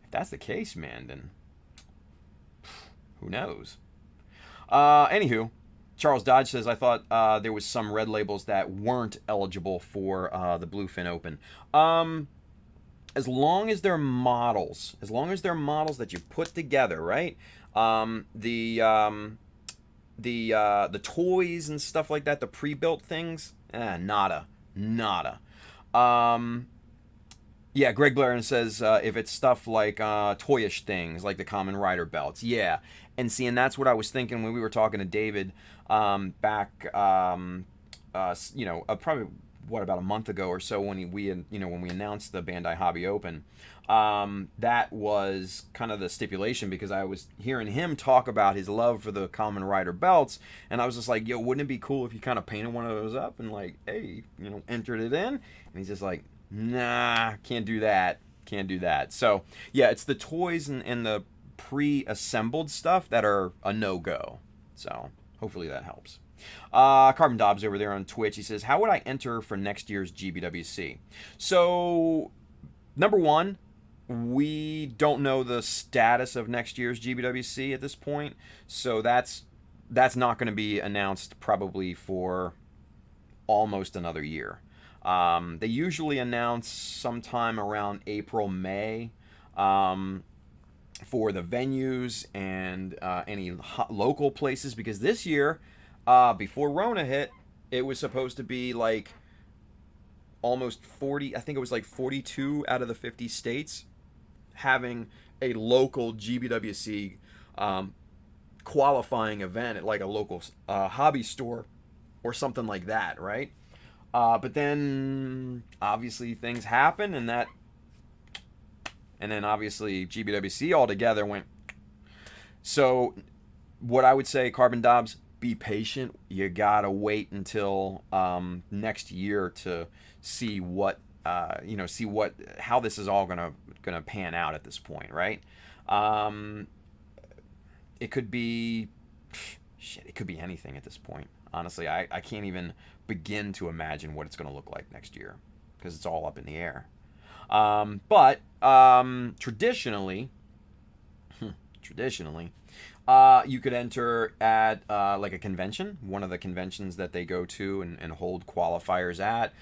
if that's the case, man, then who knows? Anywho, Charles Dodge says, I thought there was some red labels that weren't eligible for the Bluefin Open. As long as they're models, that you've put together, right? The toys and stuff like that, the pre-built things, nada. Yeah, Greg Blaren says if it's stuff like toyish things, like the Kamen Rider belts, yeah. And see, and that's what I was thinking when we were talking to David back, probably about a month ago or so when we announced the Bandai Hobby Open. That was kind of the stipulation, because I was hearing him talk about his love for the Kamen Rider belts, and I was just like, yo, wouldn't it be cool if you kind of painted one of those up and like, hey, entered it in? And he's just like, nah, can't do that. So yeah, it's the toys and the pre-assembled stuff that are a no-go. So hopefully that helps. Carbon Dobbs over there on Twitch, he says, how would I enter for next year's GBWC? So, number one, we don't know the status of next year's GBWC at this point, so that's not going to be announced probably for almost another year. They usually announce sometime around April, May, for the venues and any local places, because this year, before Rona hit, it was supposed to be like almost 40, I think it was like 42 out of the 50 states having a local GBWC qualifying event at like a local hobby store or something like that, right? But then obviously things happen, and then obviously GBWC altogether went. So what I would say, Carbon Dobbs, be patient. You gotta wait until next year to see how this is all gonna pan out at this point, right? It could be anything at this point. Honestly, I can't even begin to imagine what it's gonna look like next year, because it's all up in the air. But traditionally, you could enter at like a convention, one of the conventions that they go to and hold qualifiers at.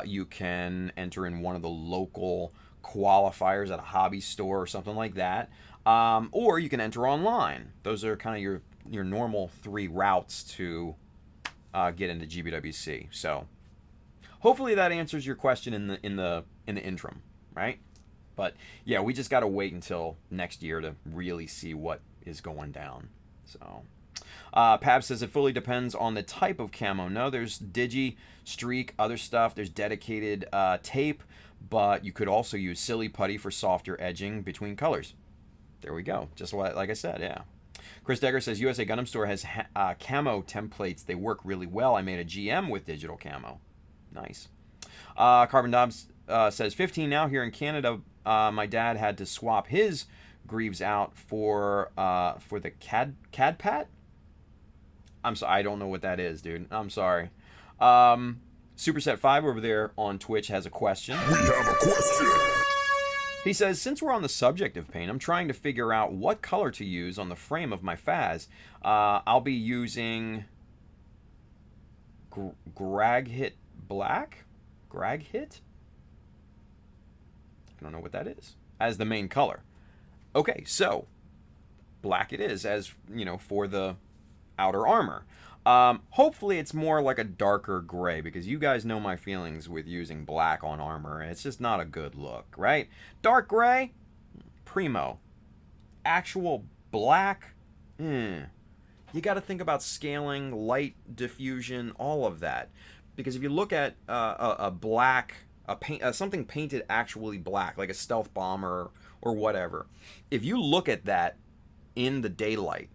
You can enter in one of the local qualifiers at a hobby store or something like that. Or you can enter online. Those are kind of your normal three routes to get into GBWC. So hopefully that answers your question in the interim, right? But yeah, we just got to wait until next year to really see what is going down. So Pab says it fully depends on the type of camo. No, there's digi, streak, other stuff. There's dedicated tape, but you could also use silly putty for softer edging between colors. There we go. Just like I said, yeah. Chris Degger says USA Gundam Store has camo templates. They work really well. I made a GM with digital camo. Nice. Carbon Dobbs says 15 now here in Canada. My dad had to swap his Greaves out for the Cadpat. I'm sorry, I don't know what that is, dude. I'm sorry. Superset 5 over there on Twitch has a question. We have a question. He says, since we're on the subject of paint, I'm trying to figure out what color to use on the frame of my Faz. I'll be using Graghit Black? Graghit? I don't know what that is. As the main color. Okay, so black it is, as for the outer armor. Hopefully it's more like a darker gray, because you guys know my feelings with using black on armor. It's just not a good look, right? Dark gray, primo. Actual black, you got to think about scaling, light diffusion, all of that. Because if you look at a black something painted actually black, like a stealth bomber or whatever. If you look at that in the daylight,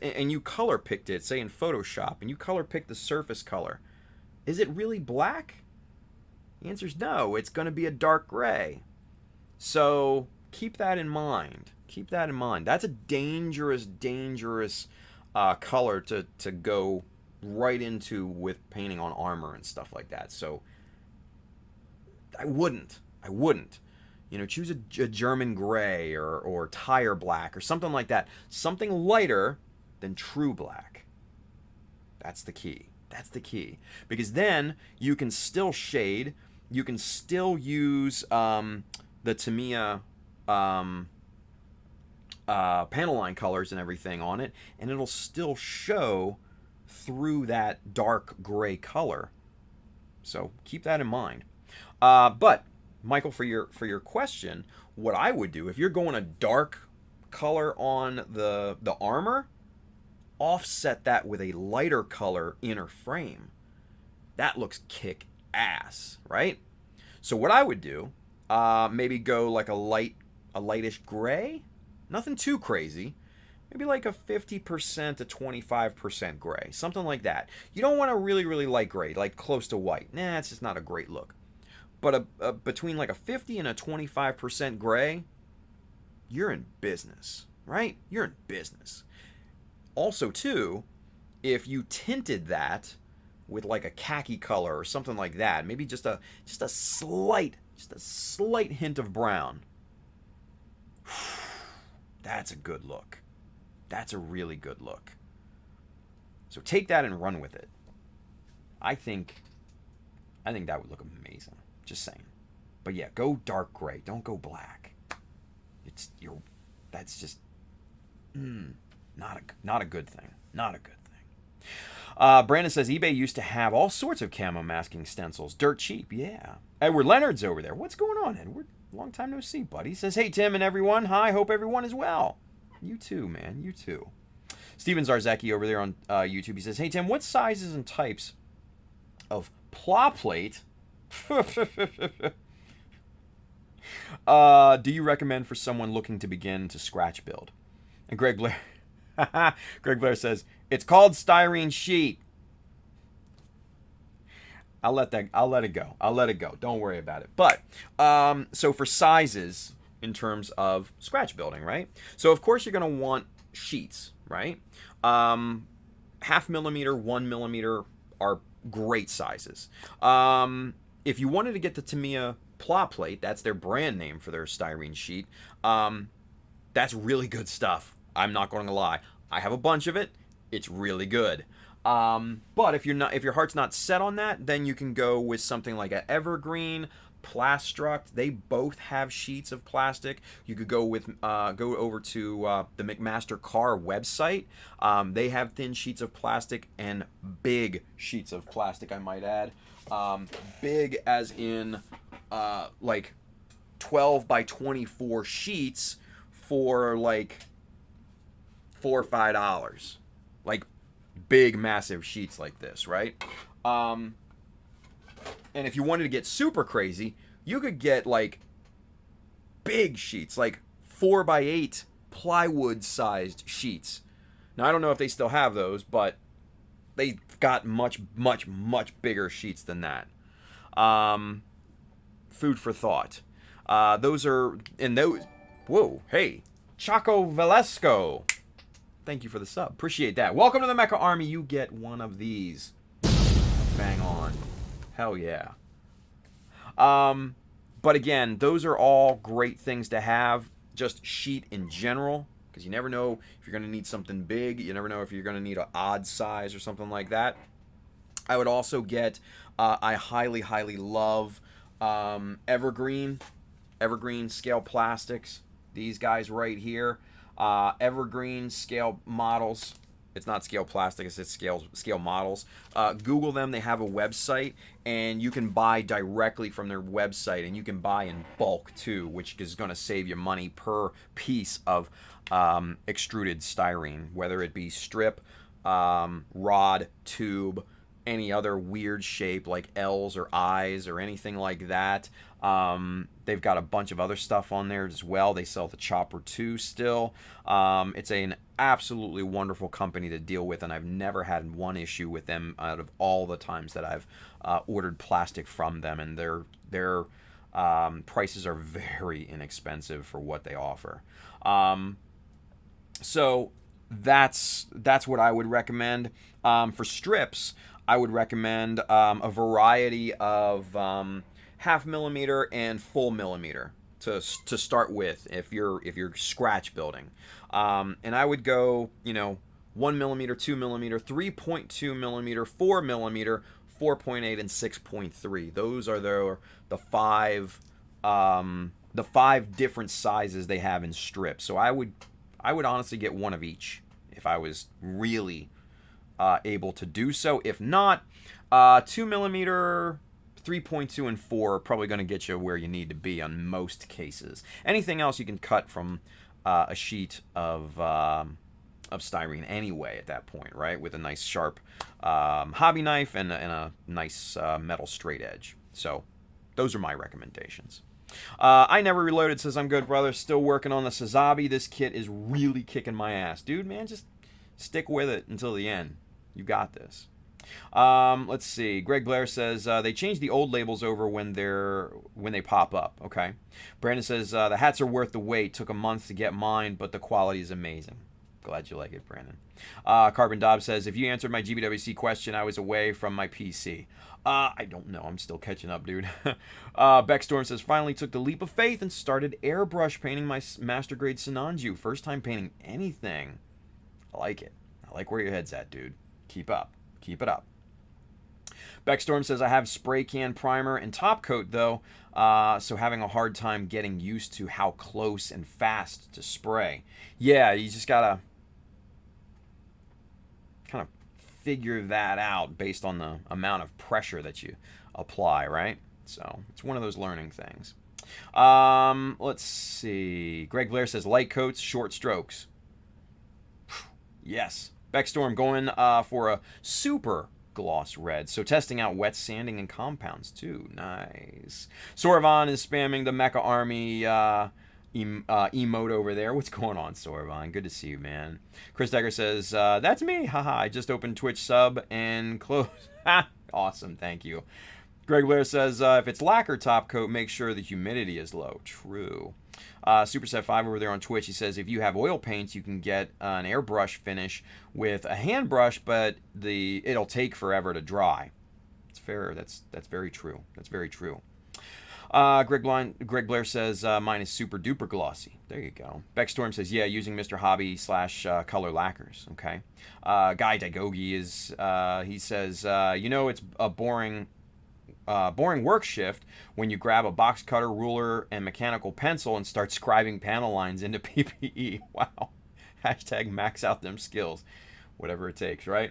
and you color picked it, say in Photoshop, and you color picked the surface color, is it really black? The answer is no. It's going to be a dark gray. So keep that in mind. Keep that in mind. That's a dangerous, dangerous color to go right into with painting on armor and stuff like that. So I wouldn't. You know, choose a German gray or tire black or something like that. Something lighter than true black. That's the key. That's the key. Because then you can still shade. You can still use the Tamiya panel line colors and everything on it, and it'll still show through that dark gray color. So keep that in mind. But Michael, for your question, what I would do if you're going a dark color on the armor, offset that with a lighter color inner frame. That looks kick ass, right? So what I would do, maybe go like a lightish gray, nothing too crazy. Maybe like a 50% to 25% gray, something like that. You don't want a really, really light gray, like close to white. Nah, it's just not a great look. But between like a 50 and a 25% gray, you're in business, right? You're in business. Also, too, if you tinted that with like a khaki color or something like that, maybe just a slight hint of brown. That's a good look. That's a really good look. So take that and run with it. I think that would look amazing. Just saying. But yeah, go dark gray. Don't go black. That's just not a good thing. Not a good thing. Brandon says eBay used to have all sorts of camo masking stencils. Dirt cheap, yeah. Edward Leonard's over there. What's going on, Edward? Long time no see, buddy. He says, hey, Tim and everyone. Hi, hope everyone is well. You too, man. You too. Steven Zarzaki over there on YouTube. He says, hey, Tim, what sizes and types of pla plate do you recommend for someone looking to begin to scratch build? And Greg Blair says, it's called styrene sheet. I'll let it go. Don't worry about it. But so for sizes in terms of scratch building, right? So of course you're going to want sheets, right? 0.5 millimeter, 1 millimeter are great sizes. If you wanted to get the Tamiya pla plate, that's their brand name for their styrene sheet. That's really good stuff. I'm not going to lie. I have a bunch of it. It's really good. But if your heart's not set on that, then you can go with something like an Evergreen, Plastruct. They both have sheets of plastic. You could go over to the McMaster Carr website. They have thin sheets of plastic and big sheets of plastic, I might add. Big as in like 12 by 24 sheets for like $4 or $5. Like big, massive sheets like this, right? And if you wanted to get super crazy, you could get like big sheets, like 4 by 8 plywood-sized sheets. Now, I don't know if they still have those, but they've got much, much, much bigger sheets than that. Food for thought. Whoa, hey, Chaco Velasco. Thank you for the sub. Appreciate that. Welcome to the Mecha Army. You get one of these. Bang on. Hell yeah. But again, those are all great things to have. Just sheet in general, because you never know if you're going to need something big. You never know if you're going to need an odd size or something like that. I would also get, I highly, highly love Evergreen scale plastics. These guys right here. Evergreen scale models. It's not scale plastic, it's scale models. Google them. They have a website, and you can buy directly from their website, and you can buy in bulk too, which is going to save you money per piece of extruded styrene, whether it be strip, rod, tube, any other weird shape like L's or I's or anything like that. They've got a bunch of other stuff on there as well. They sell the Chopper 2 still. It's an absolutely wonderful company to deal with, and I've never had one issue with them out of all the times that I've ordered plastic from them, and their prices are very inexpensive for what they offer. So that's what I would recommend. For strips, I would recommend a variety of half millimeter and full millimeter to start with if you're scratch building. And I would go, 1 millimeter, 2 millimeter, 3.2 millimeter, 4 millimeter, 4.8, and 6.3. Those are the five different sizes they have in strips. So I would honestly get one of each if I was really able to do so. If not, 2 millimeter, 3.2, and 4 are probably going to get you where you need to be on most cases. Anything else you can cut from a sheet of styrene anyway at that point, right? With a nice sharp hobby knife and a nice metal straight edge. So those are my recommendations. I Never Reloaded says, I'm good, brother. Still working on the Sazabi. This kit is really kicking my ass. Dude, man, just stick with it until the end. You got this. Let's see. Greg Blair says, they changed the old labels over when they pop up. Okay. Brandon says, the hats are worth the wait. Took a month to get mine, but the quality is amazing. Glad you like it, Brandon. Carbon Dobbs says, if you answered my GBWC question, I was away from my PC. I don't know. I'm still catching up, dude. Beckstorm says, finally took the leap of faith and started airbrush painting my master grade Sinanju. First time painting anything. I like it. I like where your head's at, dude. Keep up. Keep it up. Beckstorm says, I have spray can primer and top coat, though, so having a hard time getting used to how close and fast to spray. Yeah, you just gotta kind of figure that out based on the amount of pressure that you apply, right? So it's one of those learning things. Let's see. Greg Blair says, light coats, short strokes. Yes. Beckstorm going for a super gloss red. So testing out wet sanding and compounds too. Nice. Sorvan is spamming the Mecha Army emote over there. What's going on, Sorvan? Good to see you, man. Chris Decker says, that's me. Haha. I just opened Twitch sub and close. Awesome. Thank you. Greg Blair says, if it's lacquer top coat, make sure the humidity is low. True. Superset5 over there on Twitch, he says, if you have oil paints, you can get an airbrush finish with a hand brush, but it'll take forever to dry. It's fair. That's very true. That's very true. Greg Blair says, mine is super duper glossy. There you go. Beckstorm says, yeah, using Mr. Hobby / color lacquers. Okay. Guy Dagogi is, he says, it's a boring work shift when you grab a box cutter, ruler, and mechanical pencil and start scribing panel lines into PPE. Wow. Hashtag max out them skills. Whatever it takes, right?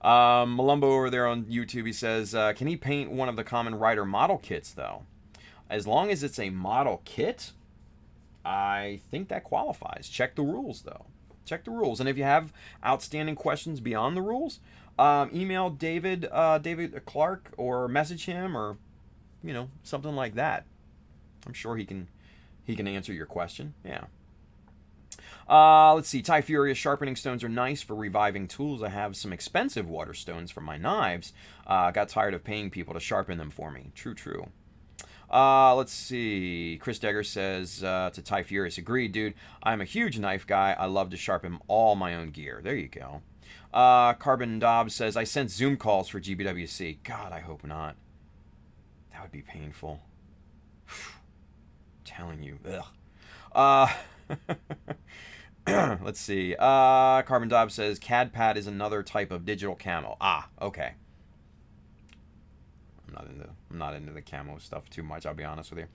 Malumbo over there on YouTube, he says, can he paint one of the common Rider model kits, though? As long as it's a model kit, I think that qualifies. Check the rules, though. Check the rules. And if you have outstanding questions beyond the rules, email David Clark or message him or, something like that. I'm sure he can answer your question. Yeah. Let's see. Ty Furious sharpening stones are nice for reviving tools. I have some expensive water stones for my knives. Got tired of paying people to sharpen them for me. True. Let's see. Chris Degger says to Ty Furious, agreed, dude. I'm a huge knife guy. I love to sharpen all my own gear. There you go. Carbon Dobbs says, I sent Zoom calls for GBWC. God, I hope not. That would be painful. Telling you. Ugh. Let's see. Carbon Dobbs says, CAD pad is another type of digital camo. Ah, okay. I'm not into the camo stuff too much, I'll be honest with you.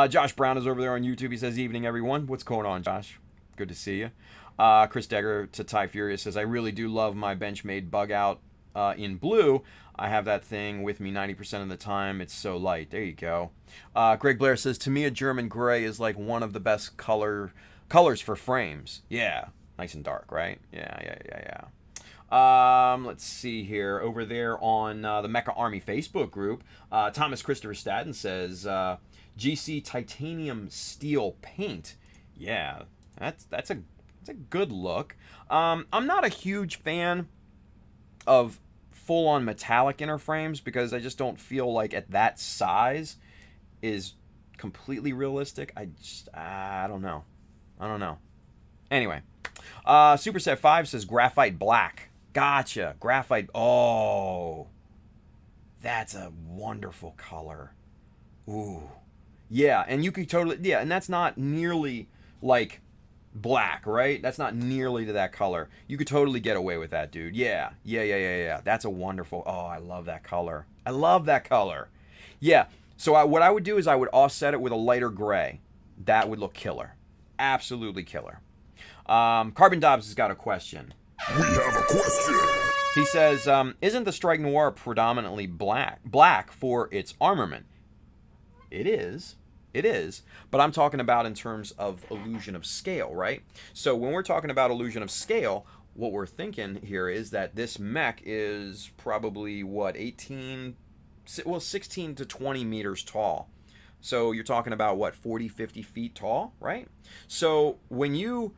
Josh Brown is over there on YouTube. He says, evening, everyone. What's going on, Josh? Good to see you. Chris Degger to Ty Furious says, I really do love my Benchmade bug out in blue. I have that thing with me 90% of the time. It's so light. There you go. Greg Blair says, to me, a German gray is like one of the best colors for frames. Yeah. Nice and dark, right? Yeah. Let's see here. Over there on the Mecha Army Facebook group, Thomas Christopher Staten says, GC titanium steel paint. Yeah, that's a good look. I'm not a huge fan of full-on metallic inner frames because I just don't feel like at that size is completely realistic. I don't know. Anyway, Superset 5 says graphite black. Gotcha. Graphite. Oh, that's a wonderful color. Ooh. Yeah, and you could totally, yeah, and that's not nearly like black, right? That's not nearly to that color. You could totally get away with that, dude. Yeah. That's a wonderful, oh, I love that color. Yeah, so what I would do is I would offset it with a lighter gray. That would look killer. Absolutely killer. Carbon Dobbs has got a question. We have a question. He says, isn't the Strike Noir predominantly black for its armament? It is, but I'm talking about in terms of illusion of scale, right? So when we're talking about illusion of scale, what we're thinking here is that this mech is probably, 16 to 20 meters tall. So you're talking about, 40, 50 feet tall, right? So when you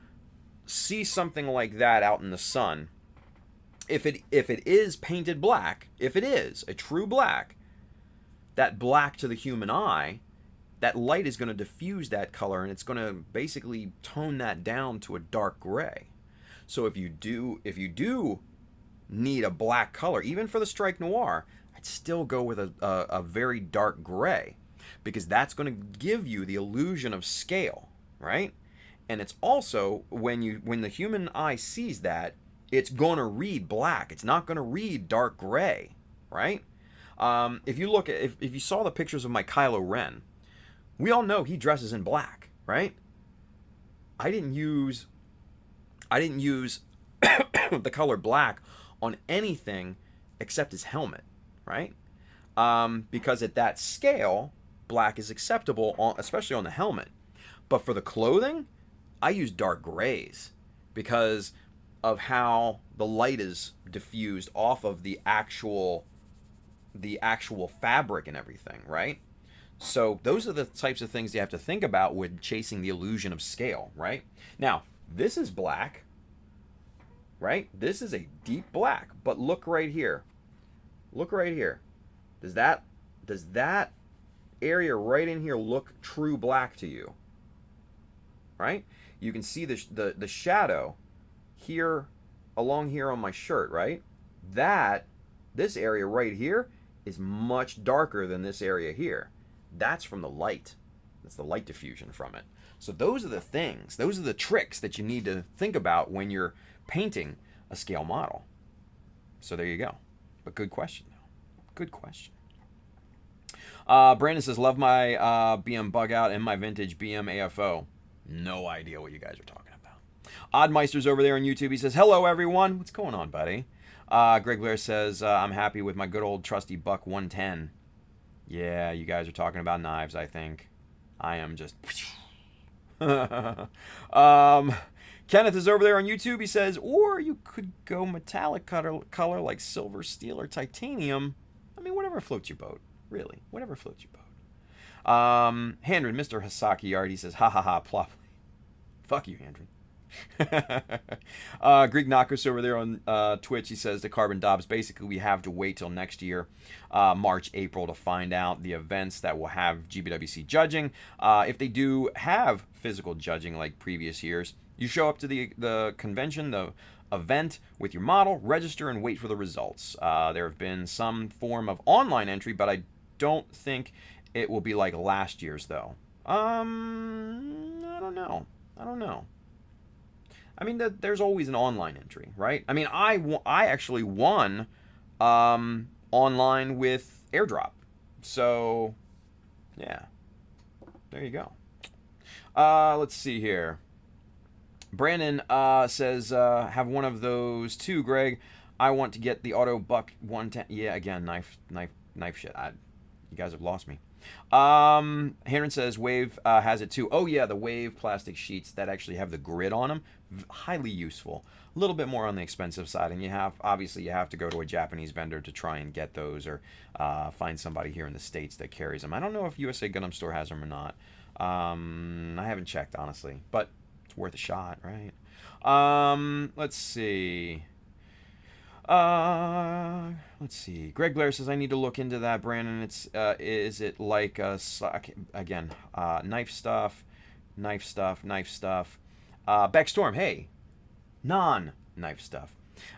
see something like that out in the sun, if it is painted black, if it is a true black, that black to the human eye, that light is going to diffuse that color and it's going to basically tone that down to a dark gray. So if you do need a black color, even for the Strike Noir, I'd still go with a very dark gray, because that's going to give you the illusion of scale, right? And it's also, when the human eye sees that, it's going to read black. It's not going to read dark gray, right? If you look at, if you saw the pictures of my Kylo Ren, we all know he dresses in black, right? I didn't use the color black on anything except his helmet, right? Because at that scale, black is acceptable, especially on the helmet. But for the clothing, I use dark grays because of how the light is diffused off of the actual fabric and everything, right? So those are the types of things you have to think about with chasing the illusion of scale, right? Now, this is black, right? This is a deep black, but look right here. Look right here. Does that area right in here look true black to you? Right? You can see the shadow here, along here on my shirt, right? This area right here is much darker than this area here. That's from the light. That's the light diffusion from it. So those are the things, those are the tricks that you need to think about when you're painting a scale model. So there you go. But good question, though. Good question. Brandon says, love my BM bug out and my vintage BM AFO. No idea what you guys are talking about. Oddmeister's over there on YouTube. He says, hello, everyone. What's going on, buddy? Greg Blair says, I'm happy with my good old trusty Buck 110. Yeah, you guys are talking about knives, I think. I am just... Kenneth is over there on YouTube. He says, or you could go metallic color like silver, steel, or titanium. I mean, whatever floats your boat. Really, whatever floats your boat. Handren, Mr. Hasaki Yard, he says, ha ha ha, plop. Fuck you, Handren. Greek Knockus over there on Twitch, he says to Carbon Dobbs, basically we have to wait till next year, March, April, to find out the events that will have GBWC judging. If they do have physical judging like previous years, you show up to the convention, the event with your model, register, and wait for the results. There have been some form of online entry, but I don't think it will be like last year's, though. I don't know. I mean, there's always an online entry, right? I mean, I actually won online with airdrop. So, yeah. There you go. Let's see here. Brandon says, have one of those too, Greg. I want to get the Auto Buck 110. Yeah, again, knife shit. You guys have lost me. Henry says Wave has it too. Oh yeah, the Wave plastic sheets that actually have the grid on them, highly useful. A little bit more on the expensive side, and you have to go to a Japanese vendor to try and get those, or find somebody here in the States that carries them. I don't know if USA Gundam Store has them or not. I haven't checked honestly, but it's worth a shot, right? Let's see. Let's see. Greg Blair says I need to look into that, Brandon. It's is it like again, knife stuff. Beck Storm, hey, non-knife stuff.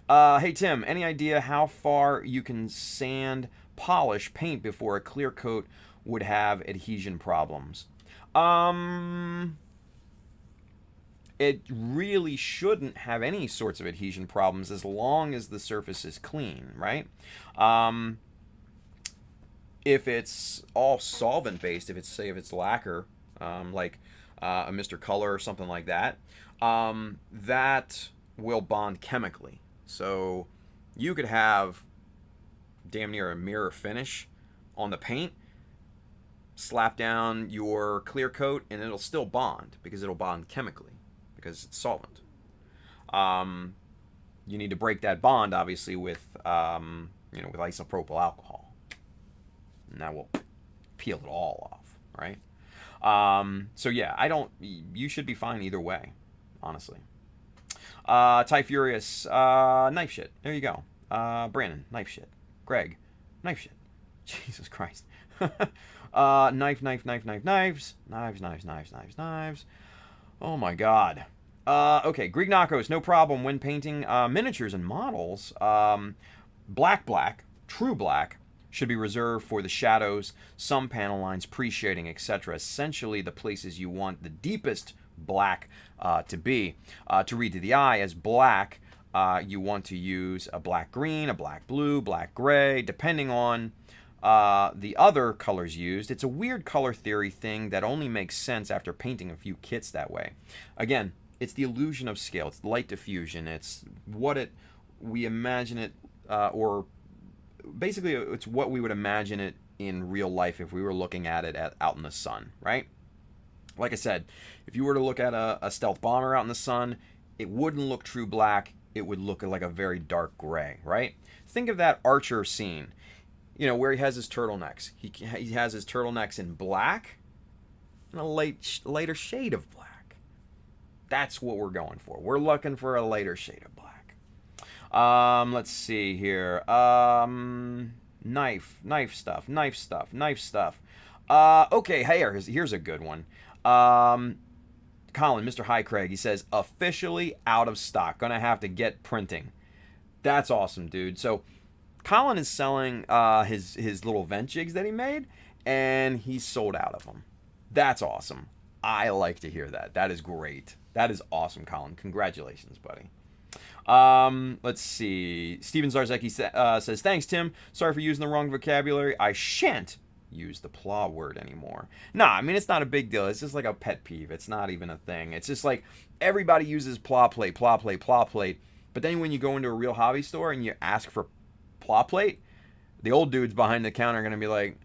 Hey Tim, any idea how far you can sand polish paint before a clear coat would have adhesion problems? It really shouldn't have any sorts of adhesion problems as long as the surface is clean, right? If it's all solvent based, if it's lacquer, like a Mr. Color or something like that, that will bond chemically. So you could have damn near a mirror finish on the paint, slap down your clear coat, and it'll still bond because it'll bond chemically, because it's solvent. You need to break that bond, obviously, with with isopropyl alcohol, and that will peel it all off, right? So yeah, you should be fine either way, honestly. Ty Furious, knife shit. There you go. Brandon, knife shit. Greg, knife shit. Jesus Christ. Knives. Oh my God. Okay, Greek Knockos, no problem when painting miniatures and models. Black, true black, should be reserved for the shadows, some panel lines, pre-shading, etc. Essentially the places you want the deepest black to be. To read to the eye as black, you want to use a black green, a black blue, black gray, depending on the other colors used. It's a weird color theory thing that only makes sense after painting a few kits that way. Again, it's the illusion of scale. It's light diffusion. It's we imagine it, or basically it's what we would imagine it in real life if we were looking at it out in the sun, right? Like I said, if you were to look at a stealth bomber out in the sun, it wouldn't look true black. It would look like a very dark gray, right? Think of that Archer scene, where he has his turtlenecks. He has his turtlenecks in black and a lighter shade of black. That's what we're going for. We're looking for a lighter shade of black. Let's see here. Knife stuff. Okay, here's a good one. Colin, Mr. High Craig, he says, officially out of stock. Gonna have to get printing. That's awesome, dude. So Colin is selling his little vent jigs that he made, and he's sold out of them. That's awesome. I like to hear that. That is great. That is awesome, Colin. Congratulations, buddy. Let's see. Steven Zarzecki says, thanks, Tim. Sorry for using the wrong vocabulary. I shan't use the pla word anymore. Nah, I mean, it's not a big deal. It's just like a pet peeve. It's not even a thing. It's just like everybody uses pla plate. But then when you go into a real hobby store and you ask for pla plate, the old dudes behind the counter are going to be like,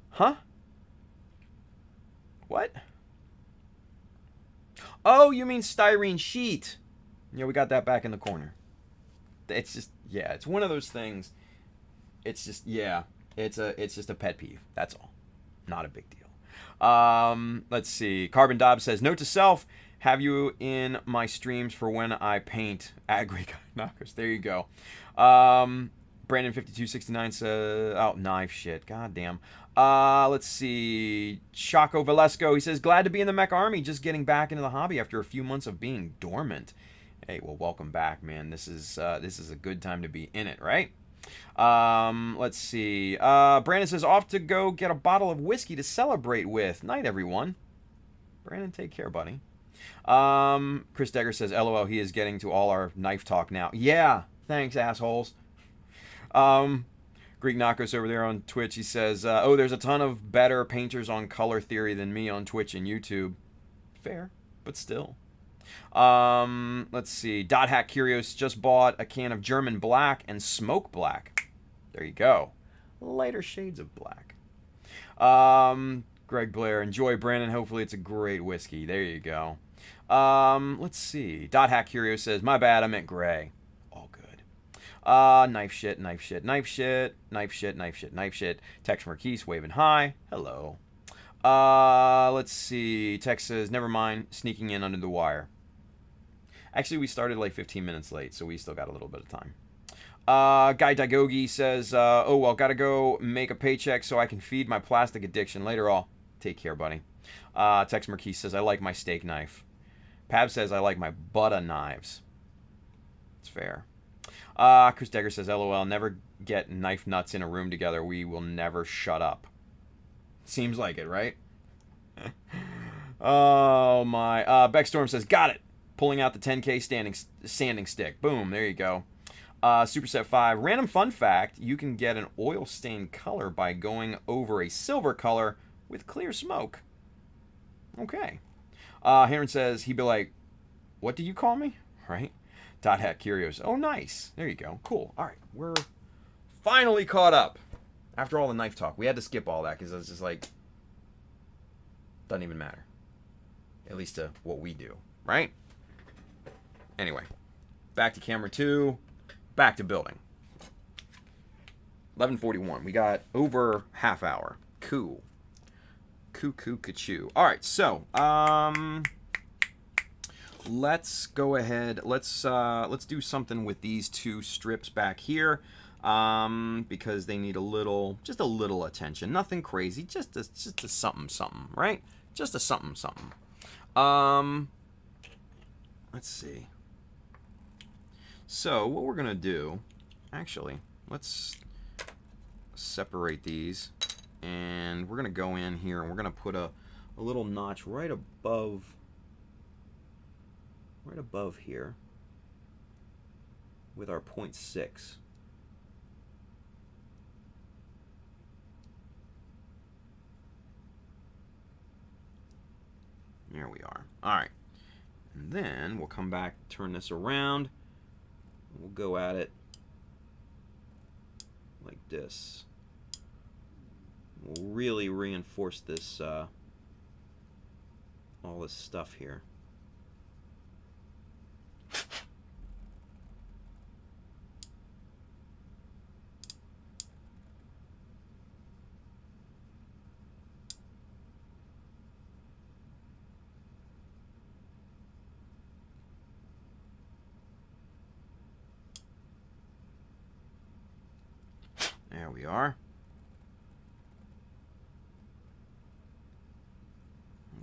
huh? What? Oh, you mean styrene sheet. Yeah, we got that back in the corner. It's just, yeah, it's one of those things. It's just, yeah, it's just a pet peeve. That's all. Not a big deal. Let's see. Carbon Dobbs says, note to self, have you in my streams for when I paint Greek knockers. There you go. Brandon5269 says, oh, knife shit. God damn. Let's see. Chaco Valesco, he says, glad to be in the Mech Army, just getting back into the hobby after a few months of being dormant. Hey, well, welcome back, man. This is a good time to be in it, right? Let's see. Brandon says, off to go get a bottle of whiskey to celebrate with. Night, everyone. Brandon, take care, buddy. Chris Degger says, LOL, he is getting to all our knife talk now. Yeah, thanks, assholes. Greek Knockos over there on Twitch, he says, oh, there's a ton of better painters on color theory than me on Twitch and YouTube. Fair, but still. Let's see. Dot Hack Curios just bought a can of German black and smoke black. There you go. Lighter shades of black. Greg Blair, enjoy Brandon. Hopefully it's a great whiskey. There you go. Let's see. Dot Hack Curio says, my bad, I meant gray. All good. Knife shit, knife shit, knife shit, knife shit, knife shit, knife shit. Tex Marquise waving hi. Hello. Let's see. Tex says, never mind, sneaking in under the wire. Actually, we started like 15 minutes late, so we still got a little bit of time. Guy Dagogi says, oh, well, gotta go make a paycheck so I can feed my plastic addiction. Later all. Take care, buddy. Tex Marquise says, I like my steak knife. Pab says, I like my butter knives. It's fair. Chris Degger says, LOL, never get knife nuts in a room together. We will never shut up. Seems like it, right? Oh, my. Beckstorm says, got it. Pulling out the 10K sanding stick. Boom, there you go. Superset 5. Random fun fact, you can get an oil stain color by going over a silver color with clear smoke. Okay. Heron says, he'd be like, what did you call me? Right? Dot Hat Curios. Oh, nice. There you go. Cool. All right. We're finally caught up. After all the knife talk. We had to skip all that because it's just like, doesn't even matter. At least to what we do. Right? Anyway. Back to camera 2. Back to building. 11:41. We got over half hour. Cool. Coo-coo-ca-choo. All right, so let's go ahead. Let's do something with these two strips back here, because they need just a little attention. Nothing crazy. Just a something, right? Just a something. Let's see. So what we're gonna do, actually, let's separate these, and we're gonna go in here and we're gonna put a little notch right above here with our 0.6. There we are. All right, and then we'll come back, turn this around. We'll go at it like this. We'll really reinforce this, all this stuff here. There we are.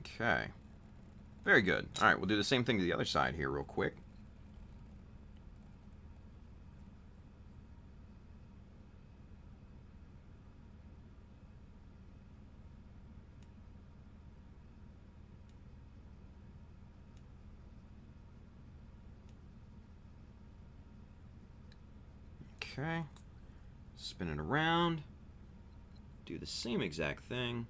Okay. Very good. All right, we'll do the same thing to the other side here real quick. Okay. Spin it around. Do the same exact thing.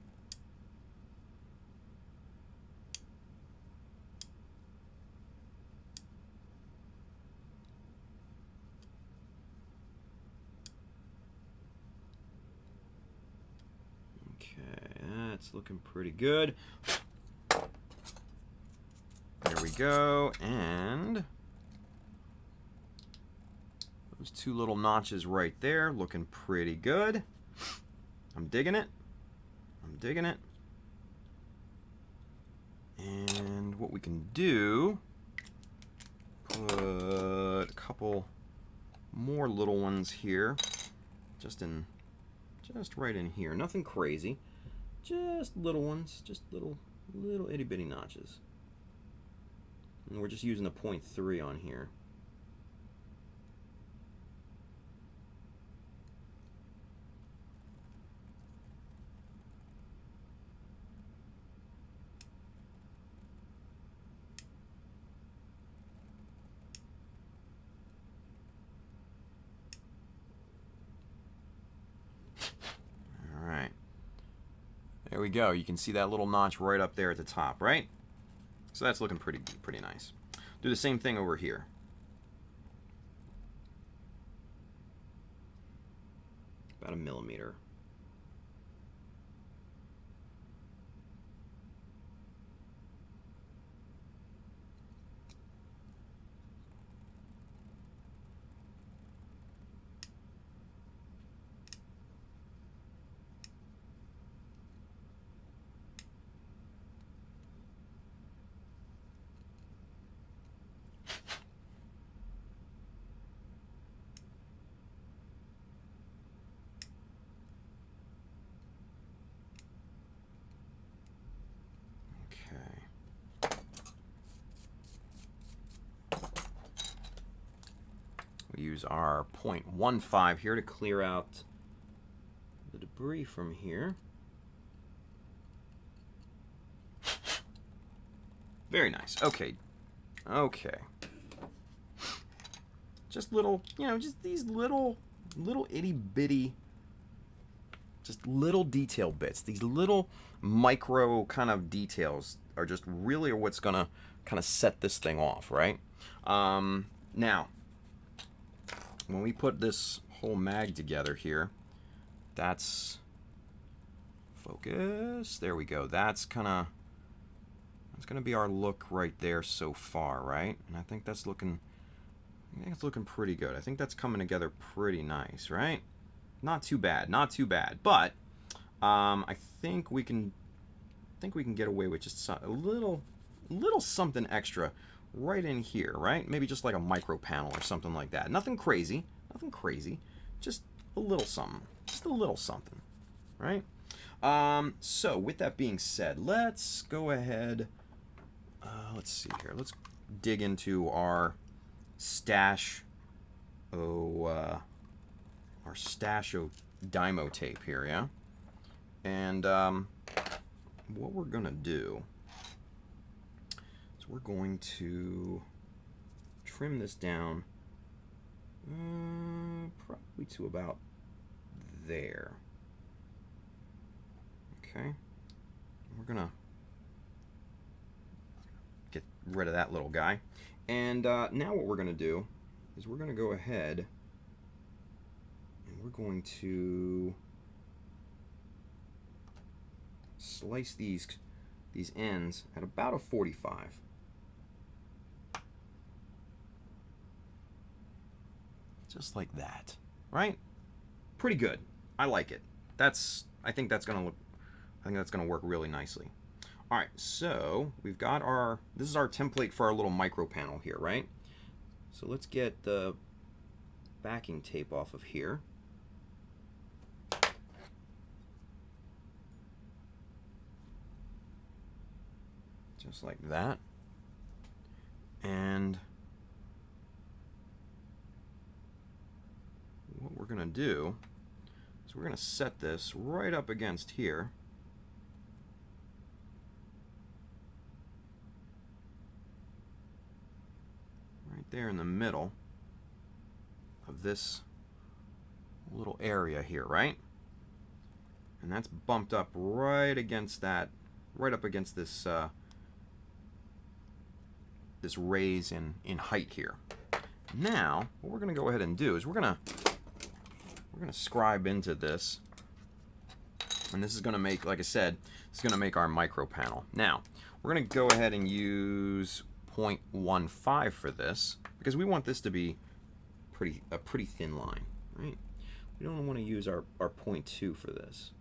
That's looking pretty good. There we go. And those two little notches right there, looking pretty good. I'm digging it. I'm digging it. And what we can do, put a couple more little ones here, just right in here. Nothing crazy. Just little ones, just little itty bitty notches. And we're just using a 0.3 on here. There we go. You can see that little notch right up there at the top, right? So that's looking pretty nice. Do the same thing over here. About 1 millimeter. use our .15 here to clear out the debris from here. Very nice. Okay. Okay. Just little, you know, just these little itty bitty, just little detail bits. These little micro kind of details are just really what's gonna kind of set this thing off, right? Now, when we put this whole mag together here, that's focus. There we go. That's gonna be our look right there so far, right? And I think that's looking. I think it's looking pretty good. I think that's coming together pretty nice, right? Not too bad, not too bad. But I think we can get away with just a little something extra right in here, right? Maybe just like a micro panel or something like that. Nothing crazy, nothing crazy. Just a little something, just a little something, right? So with that being said, let's go ahead. Let's see here. Let's dig into our stash our stash of Dymo tape here, yeah? And what we're gonna do is we're going to trim this down probably to about there. Okay, we're gonna get rid of that little guy. And now what we're going to do is we're going to go ahead and we're going to slice these ends at about a 45. Just like that, right? Pretty good. I like it. I think that's going to work really nicely. All right, so we've got this is our template for our little micro panel here, right? So let's get the backing tape off of here. Just like that. And what we're gonna do is we're gonna set this right up against here. There in the middle of this little area here, right? And that's bumped up right against that, right up against this this raise in height here. Now, what we're going to go ahead and do is we're going to scribe into this, and this is going to make, like I said, it's going to make our micro panel. Now, we're going to go ahead and use .15 for this because we want this to be a pretty thin line, right? We don't want to use our .2 for this.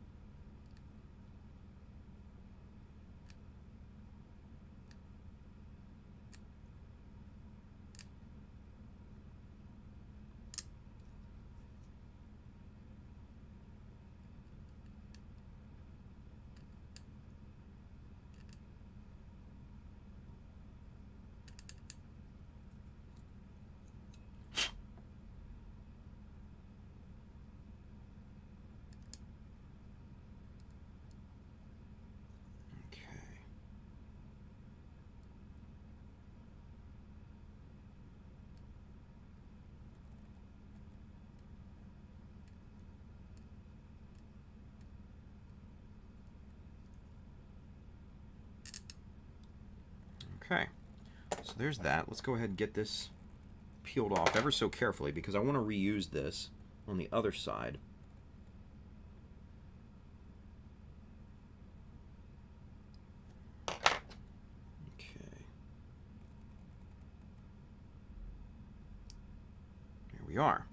Okay, so there's that. Let's go ahead and get this peeled off ever so carefully because I want to reuse this on the other side. Okay. There we are.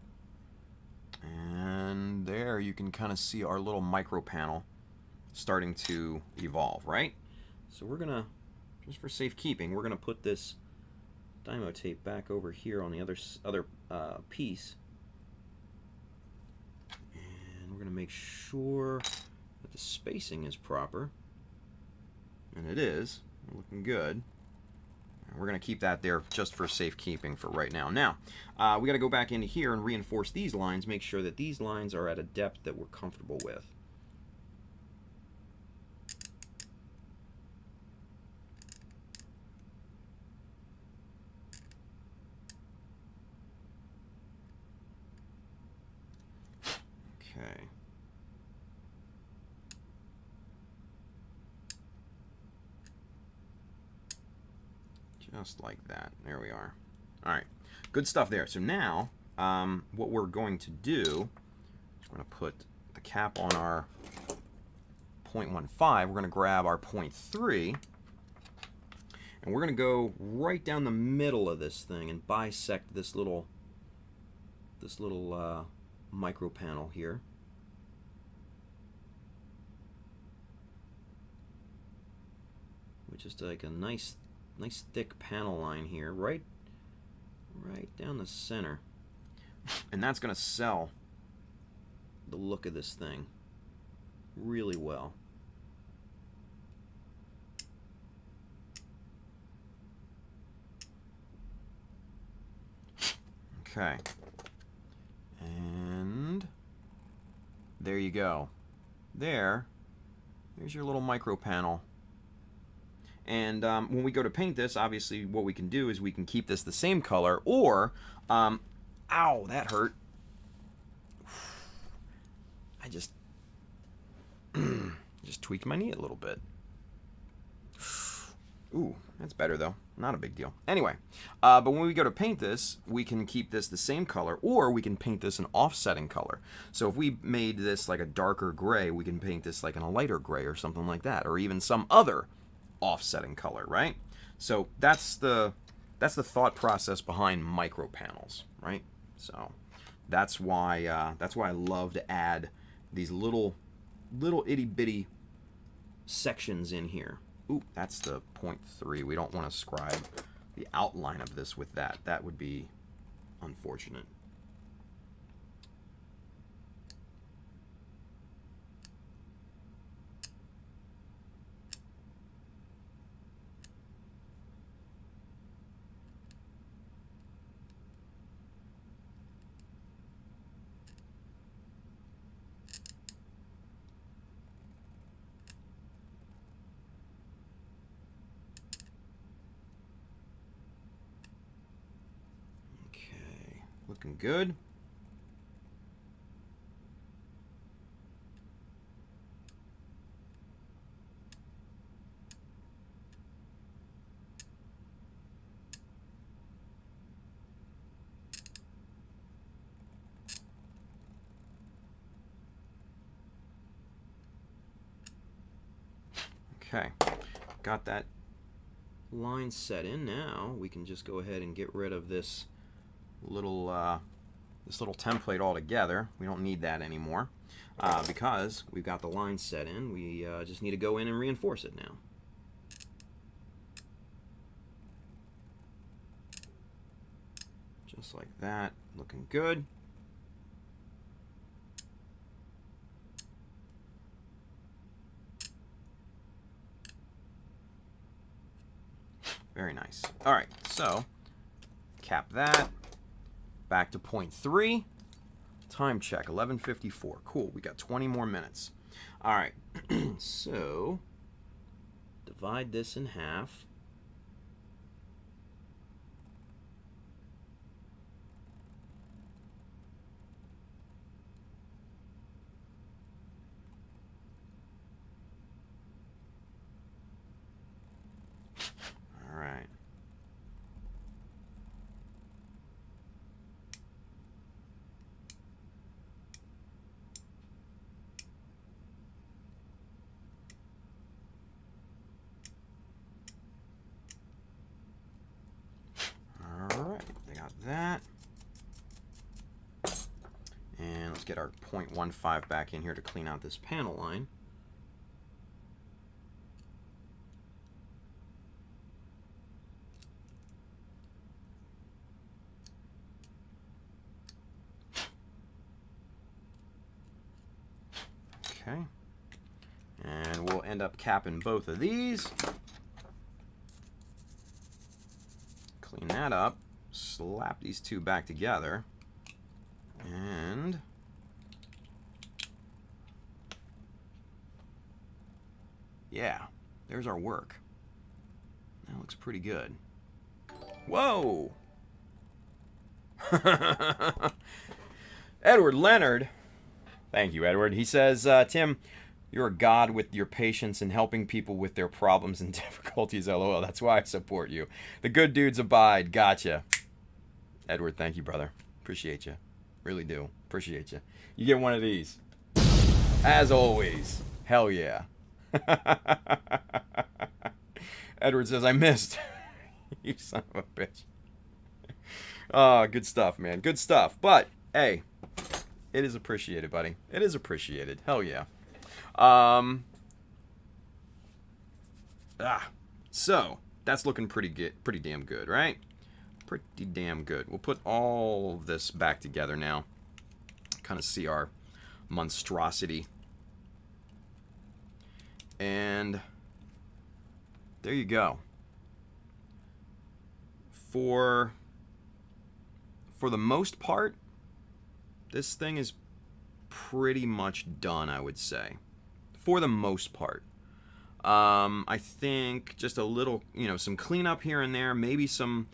And there you can kind of see our little micro panel starting to evolve, right? So we're going to, just for safekeeping, we're going to put this Dymo tape back over here on the other piece. And we're going to make sure that the spacing is proper. And it is. We're looking good. We're going to keep that there just for safekeeping for right now. Now, we got to go back into here and reinforce these lines, make sure that these lines are at a depth that we're comfortable with. Okay. Just like that. There we are. All right. Good stuff there. So now, what we're going to do, we're going to put the cap on our 0.15. We're going to grab our 0.3, and we're going to go right down the middle of this thing and bisect this little micro panel here. Which is like a nice thick panel line here, right down the center. And that's going to sell the look of this thing really well. Okay. And there you go. There's your little micro panel. And when we go to paint this, obviously what we can do is we can keep this the same color, or, ow, that hurt. I just tweaked my knee a little bit. Ooh, that's better though. Not a big deal. Anyway, but when we go to paint this, we can keep this the same color, or we can paint this an offsetting color. So if we made this like a darker gray, we can paint this like in a lighter gray or something like that, or even some other offsetting color, right? So that's the thought process behind micro panels, right? So that's why I love to add these little itty bitty sections in here. Ooh, that's the 0.3. We don't want to scribe the outline of this with that. That would be unfortunate. Looking good. Okay, got that line set in. Now we can just go ahead and get rid of this little template altogether. We don't need that anymore because we've got the line set in. We just need to go in and reinforce it now. Just like that, looking good. Very nice. All right, so cap that. Back to 0.3. Time check, 11:54. Cool, we got 20 more minutes. All right, so divide this in half. All right. That, and let's get our 0.15 back in here to clean out this panel line. Okay, and we'll end up capping both of these. clean that up, slap these two back together, and yeah, there's our work. That looks pretty good. Whoa! Edward Leonard. Thank you, Edward. He says, Tim, you're a god with your patience and helping people with their problems and difficulties, LOL. That's why I support you. The good dudes abide. Gotcha. Edward, thank you, brother. Appreciate you. Really do. Appreciate you. You get one of these. As always. Hell yeah. Edward says, I missed. You son of a bitch. Oh, good stuff, man. Good stuff. But, hey, it is appreciated, buddy. It is appreciated. Hell yeah. So, that's looking pretty good. Pretty damn good, right? Pretty damn good. We'll put all of this back together now. Kind of see our monstrosity. And there you go. For the most part, this thing is pretty much done, I would say. For the most part. I think just a little, some cleanup here and there, maybe some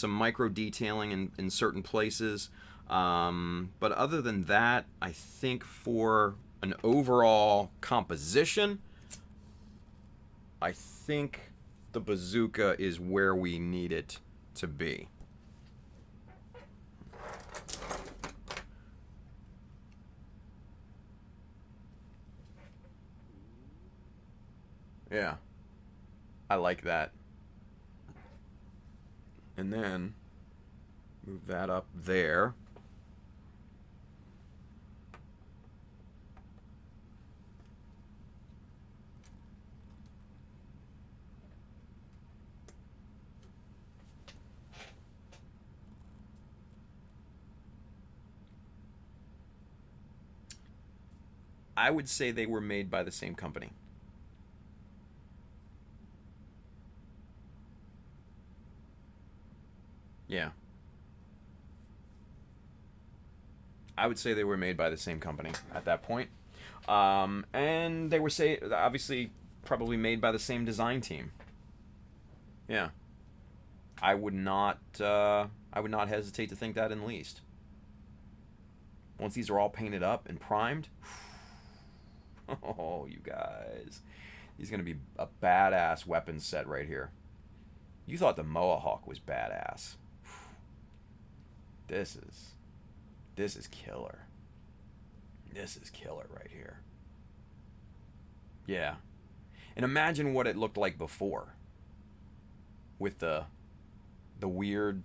micro detailing in certain places. But other than that, I think for an overall composition, I think the bazooka is where we need it to be. Yeah, I like that. And then move that up there. I would say they were made by the same company. Yeah. I would say they were made by the same company at that point. And they were obviously probably made by the same design team. Yeah. I would not hesitate to think that in the least. Once these are all painted up and primed, oh, you guys. He's going to be a badass weapon set right here. You thought the Mohawk was badass. This is killer. This is killer right here. Yeah. And imagine what it looked like before. With the weird,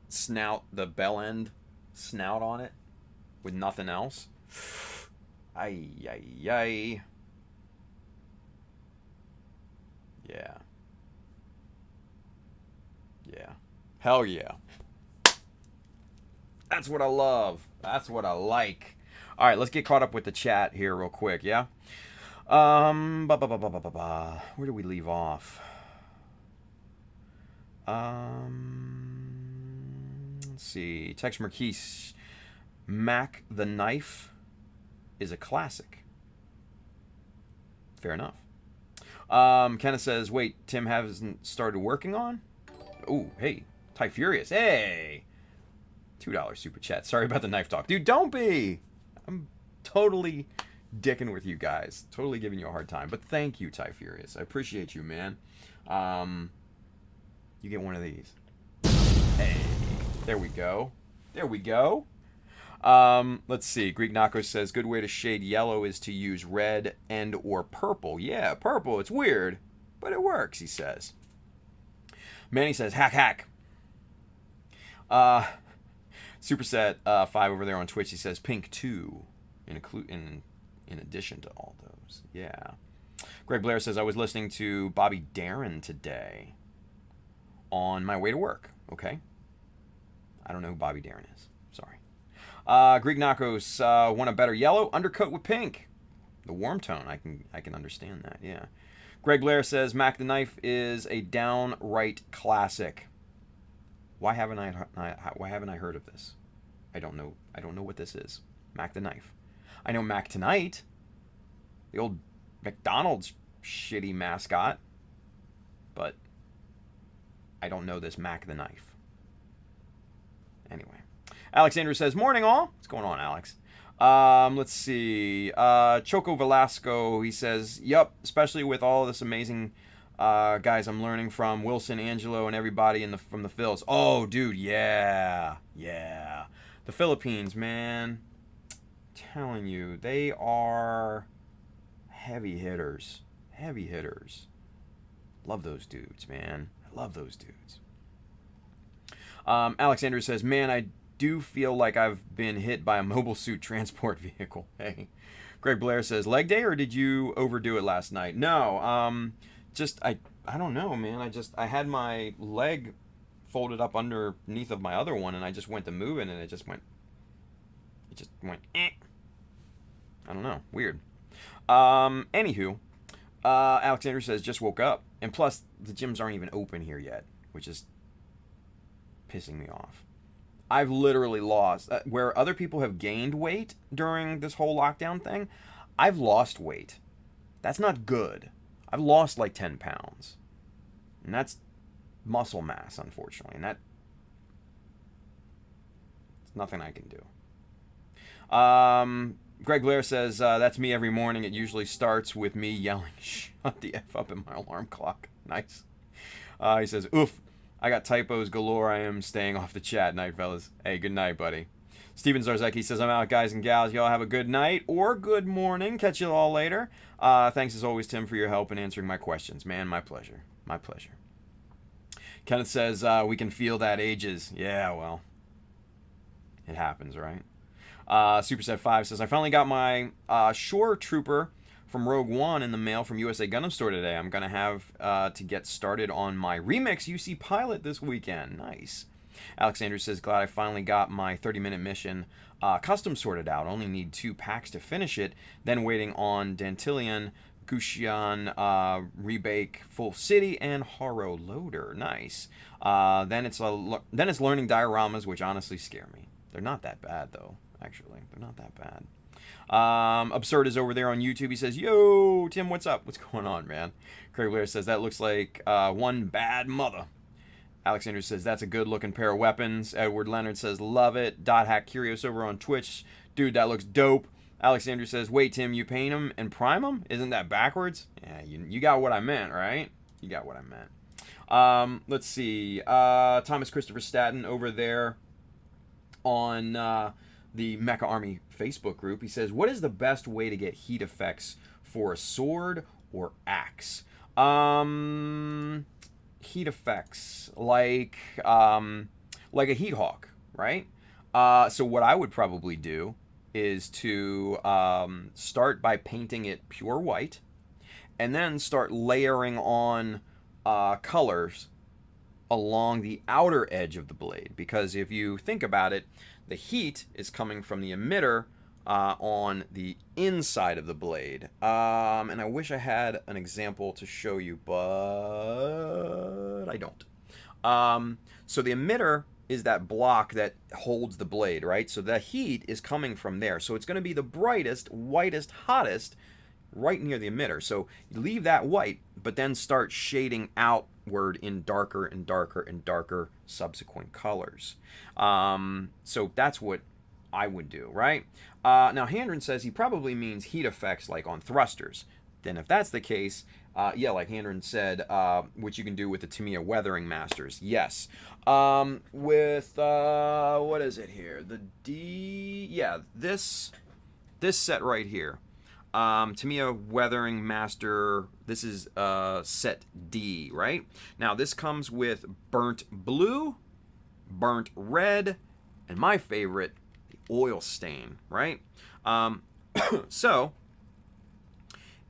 snout, the bell end snout on it. With nothing else. Ay, ay, ay. Yeah. Yeah. Hell yeah. That's what I love. That's what I like. All right, let's get caught up with the chat here real quick, yeah? Where do we leave off? Let's see. Tex Marquise. Mac the Knife is a classic. Fair enough. Kenneth says, wait, Tim hasn't started working on? Ooh, hey. Ty Furious. Hey! $2 super chat. Sorry about the knife talk. Dude, don't be! I'm totally dicking with you guys. Totally giving you a hard time. But thank you, Ty Furious. I appreciate you, man. You get one of these. Hey. There we go. There we go. Let's see. Greek Nako says, good way to shade yellow is to use red and or purple. Yeah, purple. It's weird, but it works, he says. Manny says, hack. Superset 5 over there on Twitch, he says, pink 2 in addition to all those. Yeah. Greg Blair says, I was listening to Bobby Darin today on my way to work. Okay. I don't know who Bobby Darin is. Sorry. Greek Nakos want a better yellow undercoat with pink. The warm tone, I can understand that. Yeah. Greg Blair says Mac the Knife is a downright classic. Why haven't I heard of this? I don't know. I don't know what this is. Mac the Knife. I know Mac Tonight, the old McDonald's shitty mascot, but I don't know this Mac the Knife. Anyway, Alexander says, "Morning all." What's going on, Alex? Let's see. Choco Velasco, he says, "Yup, especially with all this amazing guys I'm learning from, Wilson, Angelo, and everybody from the Phils." Oh, dude, yeah. The Philippines, man. I'm telling you, they are heavy hitters. Love those dudes, man. I love those dudes. Alexander says, "Man, I do feel like I've been hit by a mobile suit transport vehicle." Hey. Greg Blair says, "Leg day, or did you overdo it last night?" No, just I don't know, man. I had my leg folded up underneath of my other one, and I just went to move it, and it just went eh. I don't know, weird. Anywho, Alexander says, "Just woke up, and plus the gyms aren't even open here yet, which is pissing me off." I've literally lost, where other people have gained weight during this whole lockdown thing, I've lost weight. That's not good. I've lost like 10 pounds. And that's muscle mass, unfortunately. And that's nothing I can do. Greg Blair says, "That's me every morning. It usually starts with me yelling, 'Shut the F up,' in my alarm clock." Nice. He says, "Oof. I got typos galore. I am staying off the chat. Night, fellas." Hey, good night, buddy. Steven Zarzecki says, "I'm out, guys and gals. Y'all have a good night or good morning. Catch you all later. Thanks as always, Tim, for your help in answering my questions. Man, my pleasure. My pleasure." Kenneth says, "We can feel that ages." Yeah, well, it happens, right? Superset5 says, "I finally got my Shore Trooper from Rogue One in the mail from USA Gundam Store today. I'm going to have to get started on my Remix UC Pilot this weekend." Nice. Alexander says, "Glad I finally got my 30-minute mission custom sorted out. Only need 2 packs to finish it. Then waiting on Dantillion, Gushian, Rebake, Full City, and Haro Loader." Nice. Then it's learning dioramas, which honestly scare me. They're not that bad, though. Actually, they're not that bad. Absurd is over there on YouTube. He says, "Yo, Tim, what's up? What's going on, man?" Craig Blair says, "That looks like one bad mother." Alexander says, "That's a good-looking pair of weapons." Edward Leonard says, "Love it." Dot Hack Curious over on Twitch. "Dude, that looks dope." Alexander says, "Wait, Tim, you paint them and prime them? Isn't that backwards?" Yeah, you got what I meant, right? You got what I meant. Let's see. Thomas Christopher Staten over there on the Mecha Army Facebook group. He says, "What is the best way to get heat effects for a sword or axe?" Heat effects like a heat hawk, right? So what I would probably do is to start by painting it pure white, and then start layering on colors along the outer edge of the blade. Because if you think about it, the heat is coming from the emitter on the inside of the blade. And I wish I had an example to show you, but I don't. So the emitter is that block that holds the blade, right? So the heat is coming from there. So it's going to be the brightest, whitest, hottest right near the emitter. So you leave that white, but then start shading outward in darker and darker and darker subsequent colors. So that's what I would do, right? Now, Handren says he probably means heat effects like on thrusters. Then if that's the case, yeah, like Handren said, which you can do with the Tamiya Weathering Masters. Yes. With, what is it here? This set right here. Tamiya Weathering Master, this is set D, right? Now, this comes with burnt blue, burnt red, and my favorite, the oil stain, right? So,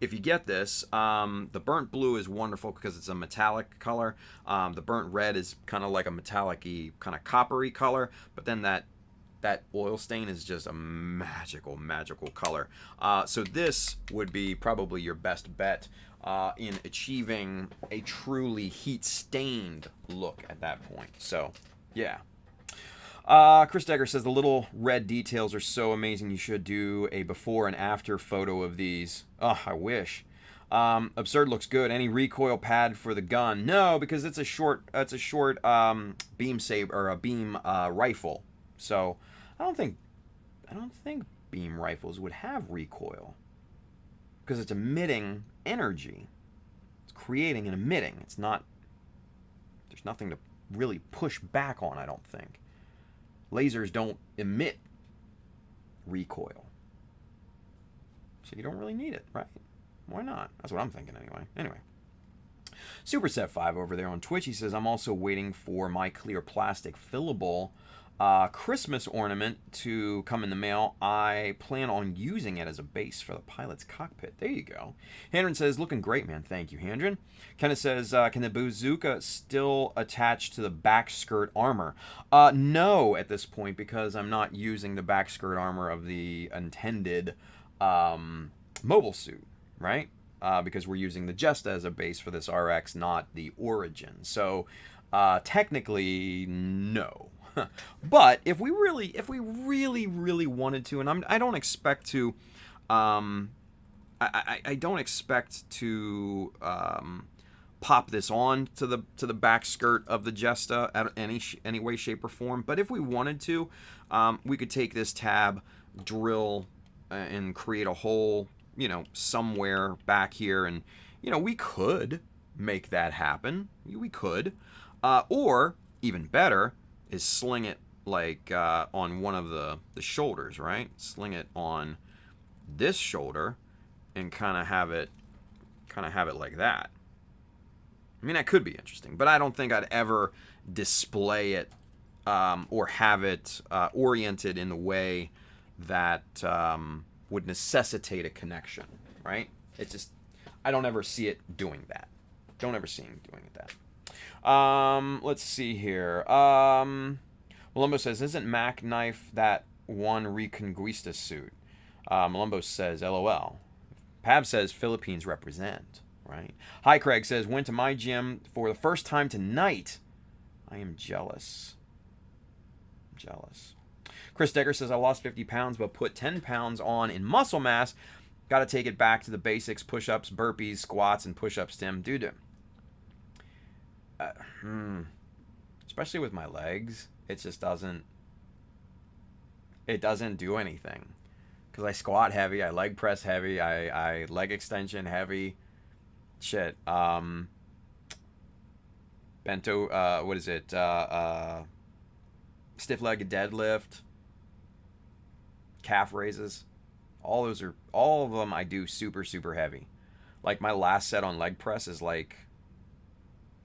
if you get this, the burnt blue is wonderful because it's a metallic color. The burnt red is kind of like a metallic-y, kind of coppery color, but then that oil stain is just a magical color. So this would be probably your best bet in achieving a truly heat-stained look at that point. So Yeah. Chris Decker says the little red details are so amazing. You should do a before and after photo of these. Oh, I wish. Absurd looks good. Any recoil pad for the gun? No, because it's a short. It's a short beam saber or a beam rifle. So I don't think beam rifles would have recoil because it's emitting energy. It's creating and emitting. It's not. There's nothing to really push back on. I don't think. Lasers don't emit recoil. So you don't really need it, right? Why not? That's what I'm thinking anyway. Anyway. Superset5 over there on Twitch, he says, I'm also waiting for my clear plastic fillable Christmas ornament to come in the mail. I plan on using it as a base for the pilot's cockpit. There you go. Handren says, looking great, man. Thank you, Handren. Kenneth says, can the bazooka still attach to the back skirt armor? No, at this point, because I'm not using the back skirt armor of the intended mobile suit, right? Because we're using the Jesta as a base for this RX, not the Origin. So, technically, no. But if we really wanted to, and I don't expect to, I don't expect to pop this on to the back skirt of the Jesta at any way, shape, or form. But if we wanted to, we could take this tab, drill, and create a hole, somewhere back here, and we could make that happen. We could, or even better, is sling it like on one of the shoulders, right? Sling it on this shoulder and kind of have it like that. I mean, that could be interesting, but I don't think I'd ever display it or have it oriented in the way that would necessitate a connection, right? It's just, I don't ever see it doing that. Don't ever see him doing that. Let's see here. Malumbo says, isn't Mac Knife that one Reconquista suit? Malumbo says, LOL. Pab says, Philippines represent, right? Hi, Craig says, went to my gym for the first time tonight. I am jealous. Chris Decker says, I lost 50 pounds, but put 10 pounds on in muscle mass. Got to take it back to the basics, push-ups, burpees, squats, and push-ups, Tim. Dude, especially with my legs, it just doesn't do anything. Because I squat heavy, I leg press heavy, I leg extension heavy. Shit. Bento, what is it? Stiff-legged deadlift. Calf raises. All of them I do super, super heavy. Like my last set on leg press is like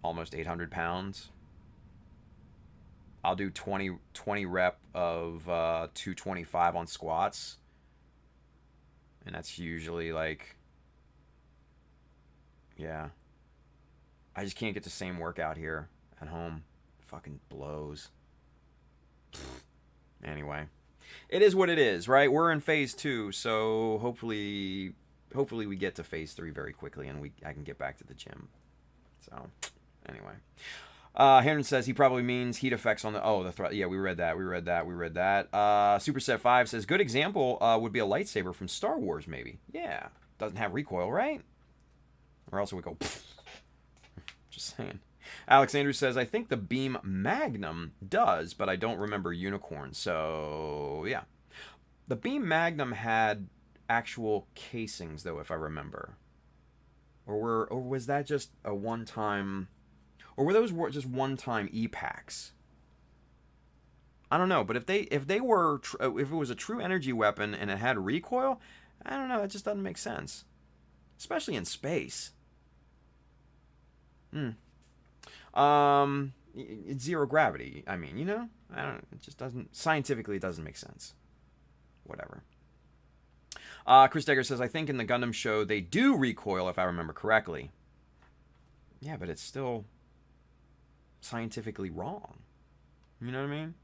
almost 800 pounds. I'll do 20 rep of 225 on squats. And that's usually like, yeah. I just can't get the same workout here at home. It fucking blows. Anyway. It is what it is, right? We're in phase 2, so hopefully we get to phase 3 very quickly and I can get back to the gym. So, anyway. Henry says he probably means heat effects on the threat. Yeah, we read that. Superset5 says, good example would be a lightsaber from Star Wars, maybe. Yeah. Doesn't have recoil, right? Or else it would go, just saying. Alex Andrews says, I think the Beam Magnum does, but I don't remember Unicorn. So, yeah. The Beam Magnum had actual casings, though, if I remember. Or was that just a one-time... Or were those just one-time E-packs? I don't know, but if it was a true energy weapon and it had recoil, I don't know, it just doesn't make sense. Especially in space. It's zero gravity. I mean, it just doesn't, scientifically it doesn't make sense. Whatever. Chris Decker says, I think in the Gundam show they do recoil if I remember correctly. Yeah, but it's still scientifically wrong. You know what I mean?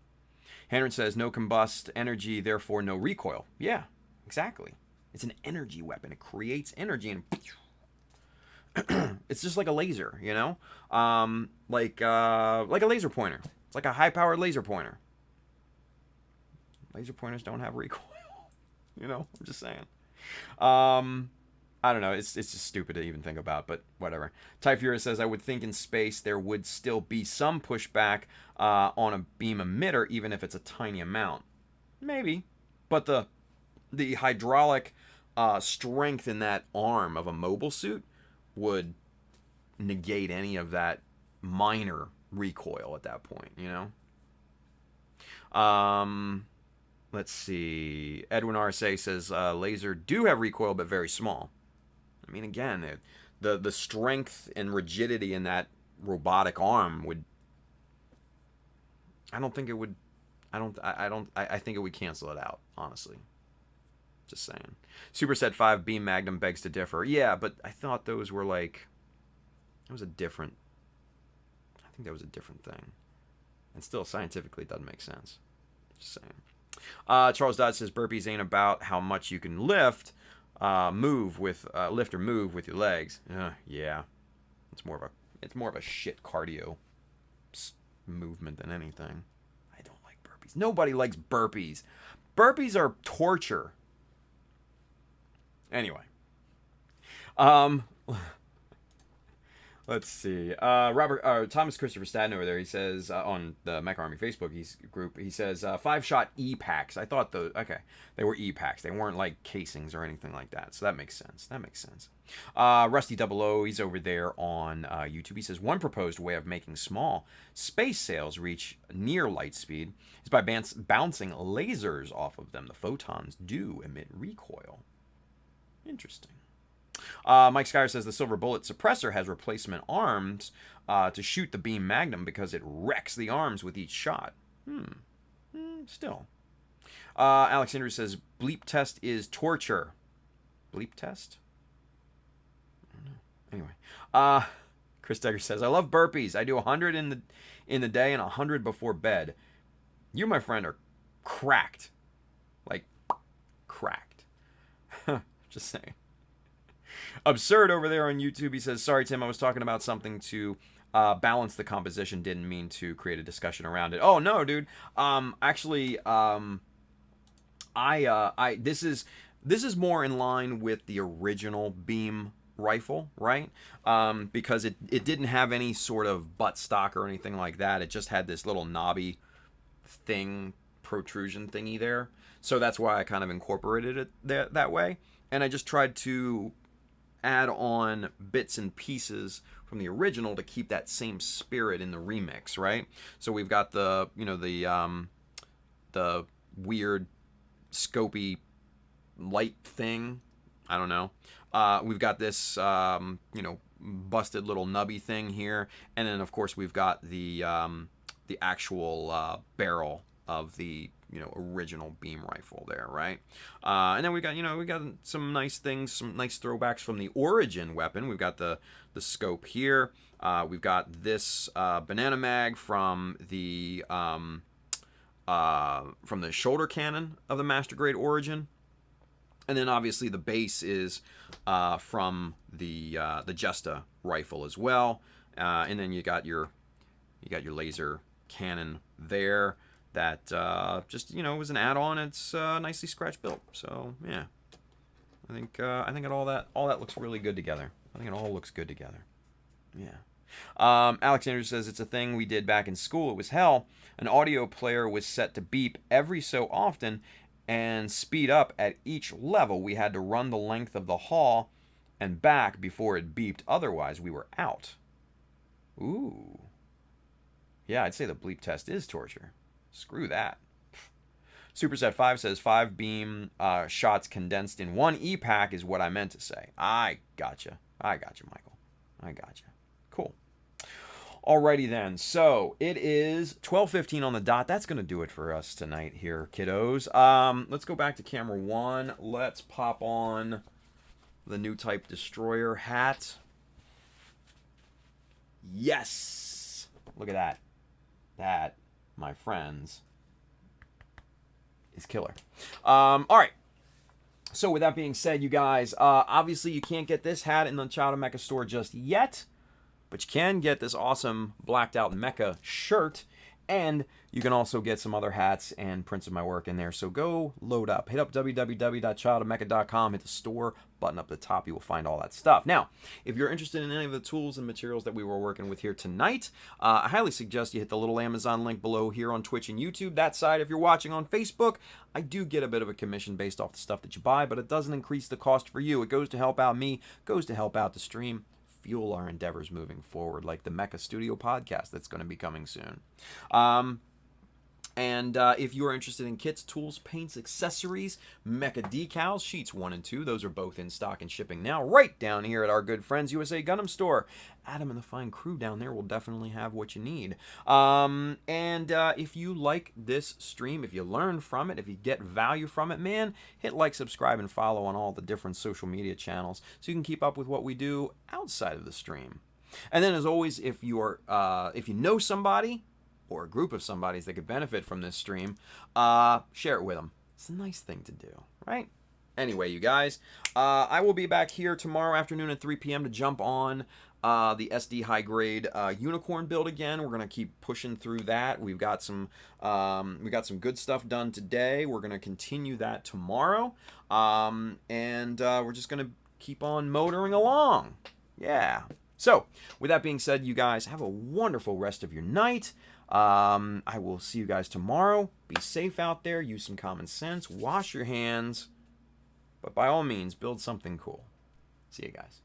Henry says, no combust energy, therefore no recoil. Yeah, exactly. It's an energy weapon. It creates energy and it's just like a laser, like a laser pointer. It's like a high-powered laser pointer. Laser pointers don't have recoil. You know, I'm just saying. I don't know. It's just stupid to even think about, but whatever. Typhura says, I would think in space there would still be some pushback on a beam emitter, even if it's a tiny amount. Maybe. But the hydraulic strength in that arm of a mobile suit would negate any of that minor recoil at that point, you know? Let's see. Edwin RSA says, laser do have recoil, but very small. I mean, again, the strength and rigidity in that robotic arm would... I think it would cancel it out, honestly. Just saying. Superset 5 Beam Magnum begs to differ. Yeah, but I thought those were like... It was a different... I think that was a different thing. And still, scientifically, it doesn't make sense. Just saying. Charles Dodd says, burpees ain't about how much you can lift... lift or move with your legs. Yeah, it's more of a shit cardio movement than anything. I don't like burpees. Nobody likes burpees. Burpees are torture. Anyway, let's see. Thomas Christopher Staten over there, he says on the Mech Army Facebook group, he says 5-shot E-packs. I thought they were E-packs. They weren't like casings or anything like that. So that makes sense. Rusty 00, he's over there on YouTube. He says one proposed way of making small space sails reach near light speed is by bouncing lasers off of them. The photons do emit recoil. Interesting. Mike Skyer says the Silver Bullet suppressor has replacement arms to shoot the Beam Magnum because it wrecks the arms with each shot. Still. Alex Andrews says bleep test is torture. Bleep test? I don't know. Anyway. Chris Decker says, I love burpees. I do 100 in the day and 100 before bed. You, my friend, are cracked. Like, cracked. Just saying. Absurd over there on YouTube. He says, sorry, Tim, I was talking about something to balance the composition. Didn't mean to create a discussion around it. Oh, no, dude. Actually, this is more in line with the original beam rifle, right? Because it didn't have any sort of butt stock or anything like that. It just had this little knobby thing, protrusion thingy there. So that's why I kind of incorporated it that way. And I just tried to add on bits and pieces from the original to keep that same spirit in the remix, right? So we've got the weird scopy light thing. I don't know. We've got this busted little nubby thing here, and then of course we've got the actual barrel of the original beam rifle there, right? And then we got some nice things, some nice throwbacks from the origin weapon. We've got the scope here. We've got this banana mag from the shoulder cannon of the Master Grade Origin, and then obviously the base is from the Jesta rifle as well. And then you got your laser cannon there. That just was an add-on. It's nicely scratch built. So yeah, I think all that looks really good together. I think it all looks good together. Yeah. Alexander says it's a thing we did back in school. It was hell. An audio player was set to beep every so often and speed up at each level. We had to run the length of the hall and back before it beeped. Otherwise, we were out. Ooh. Yeah, I'd say the bleep test is torture. Screw that. Superset 5 says 5 beam shots condensed in one E-pack is what I meant to say. I gotcha, Michael. I gotcha. Cool. Alrighty then. So it is 12:15 on the dot. That's going to do it for us tonight here, kiddos. Let's go back to camera 1. Let's pop on the new type destroyer hat. Yes. Look at that. That, my friends, is killer. All right. So with that being said, you guys, obviously you can't get this hat in the Child of Mecha store just yet, but you can get this awesome blacked out mecha shirt. And you can also get some other hats and prints of my work in there. So go load up. Hit up www.childofmecha.com. Hit the store button up at the top. You will find all that stuff. Now, if you're interested in any of the tools and materials that we were working with here tonight, I highly suggest you hit the little Amazon link below here on Twitch and YouTube. That side, if you're watching on Facebook, I do get a bit of a commission based off the stuff that you buy, but it doesn't increase the cost for you. It goes to help out me, goes to help out the stream, fuel our endeavors moving forward, like the Mecha Studio podcast that's going to be coming soon. And if you are interested in kits, tools, paints, accessories, Mecha Decals, sheets 1 and 2, those are both in stock and shipping now, right down here at our good friends USA Gundam Store. Adam and the fine crew down there will definitely have what you need. If you like this stream, if you learn from it, if you get value from it, man, hit like, subscribe, and follow on all the different social media channels so you can keep up with what we do outside of the stream. And then, as always, if you know somebody or a group of somebodies that could benefit from this stream, share it with them. It's a nice thing to do, right? Anyway, you guys, I will be back here tomorrow afternoon at 3 p.m. to jump on the SD high grade unicorn build again. We're gonna keep pushing through that. We got some good stuff done today. We're gonna continue that tomorrow, we're just gonna keep on motoring along. Yeah. So, with that being said, you guys have a wonderful rest of your night. I will see you guys tomorrow. Be safe out there. Use some common sense. Wash your hands. But by all means, build something cool. See you guys.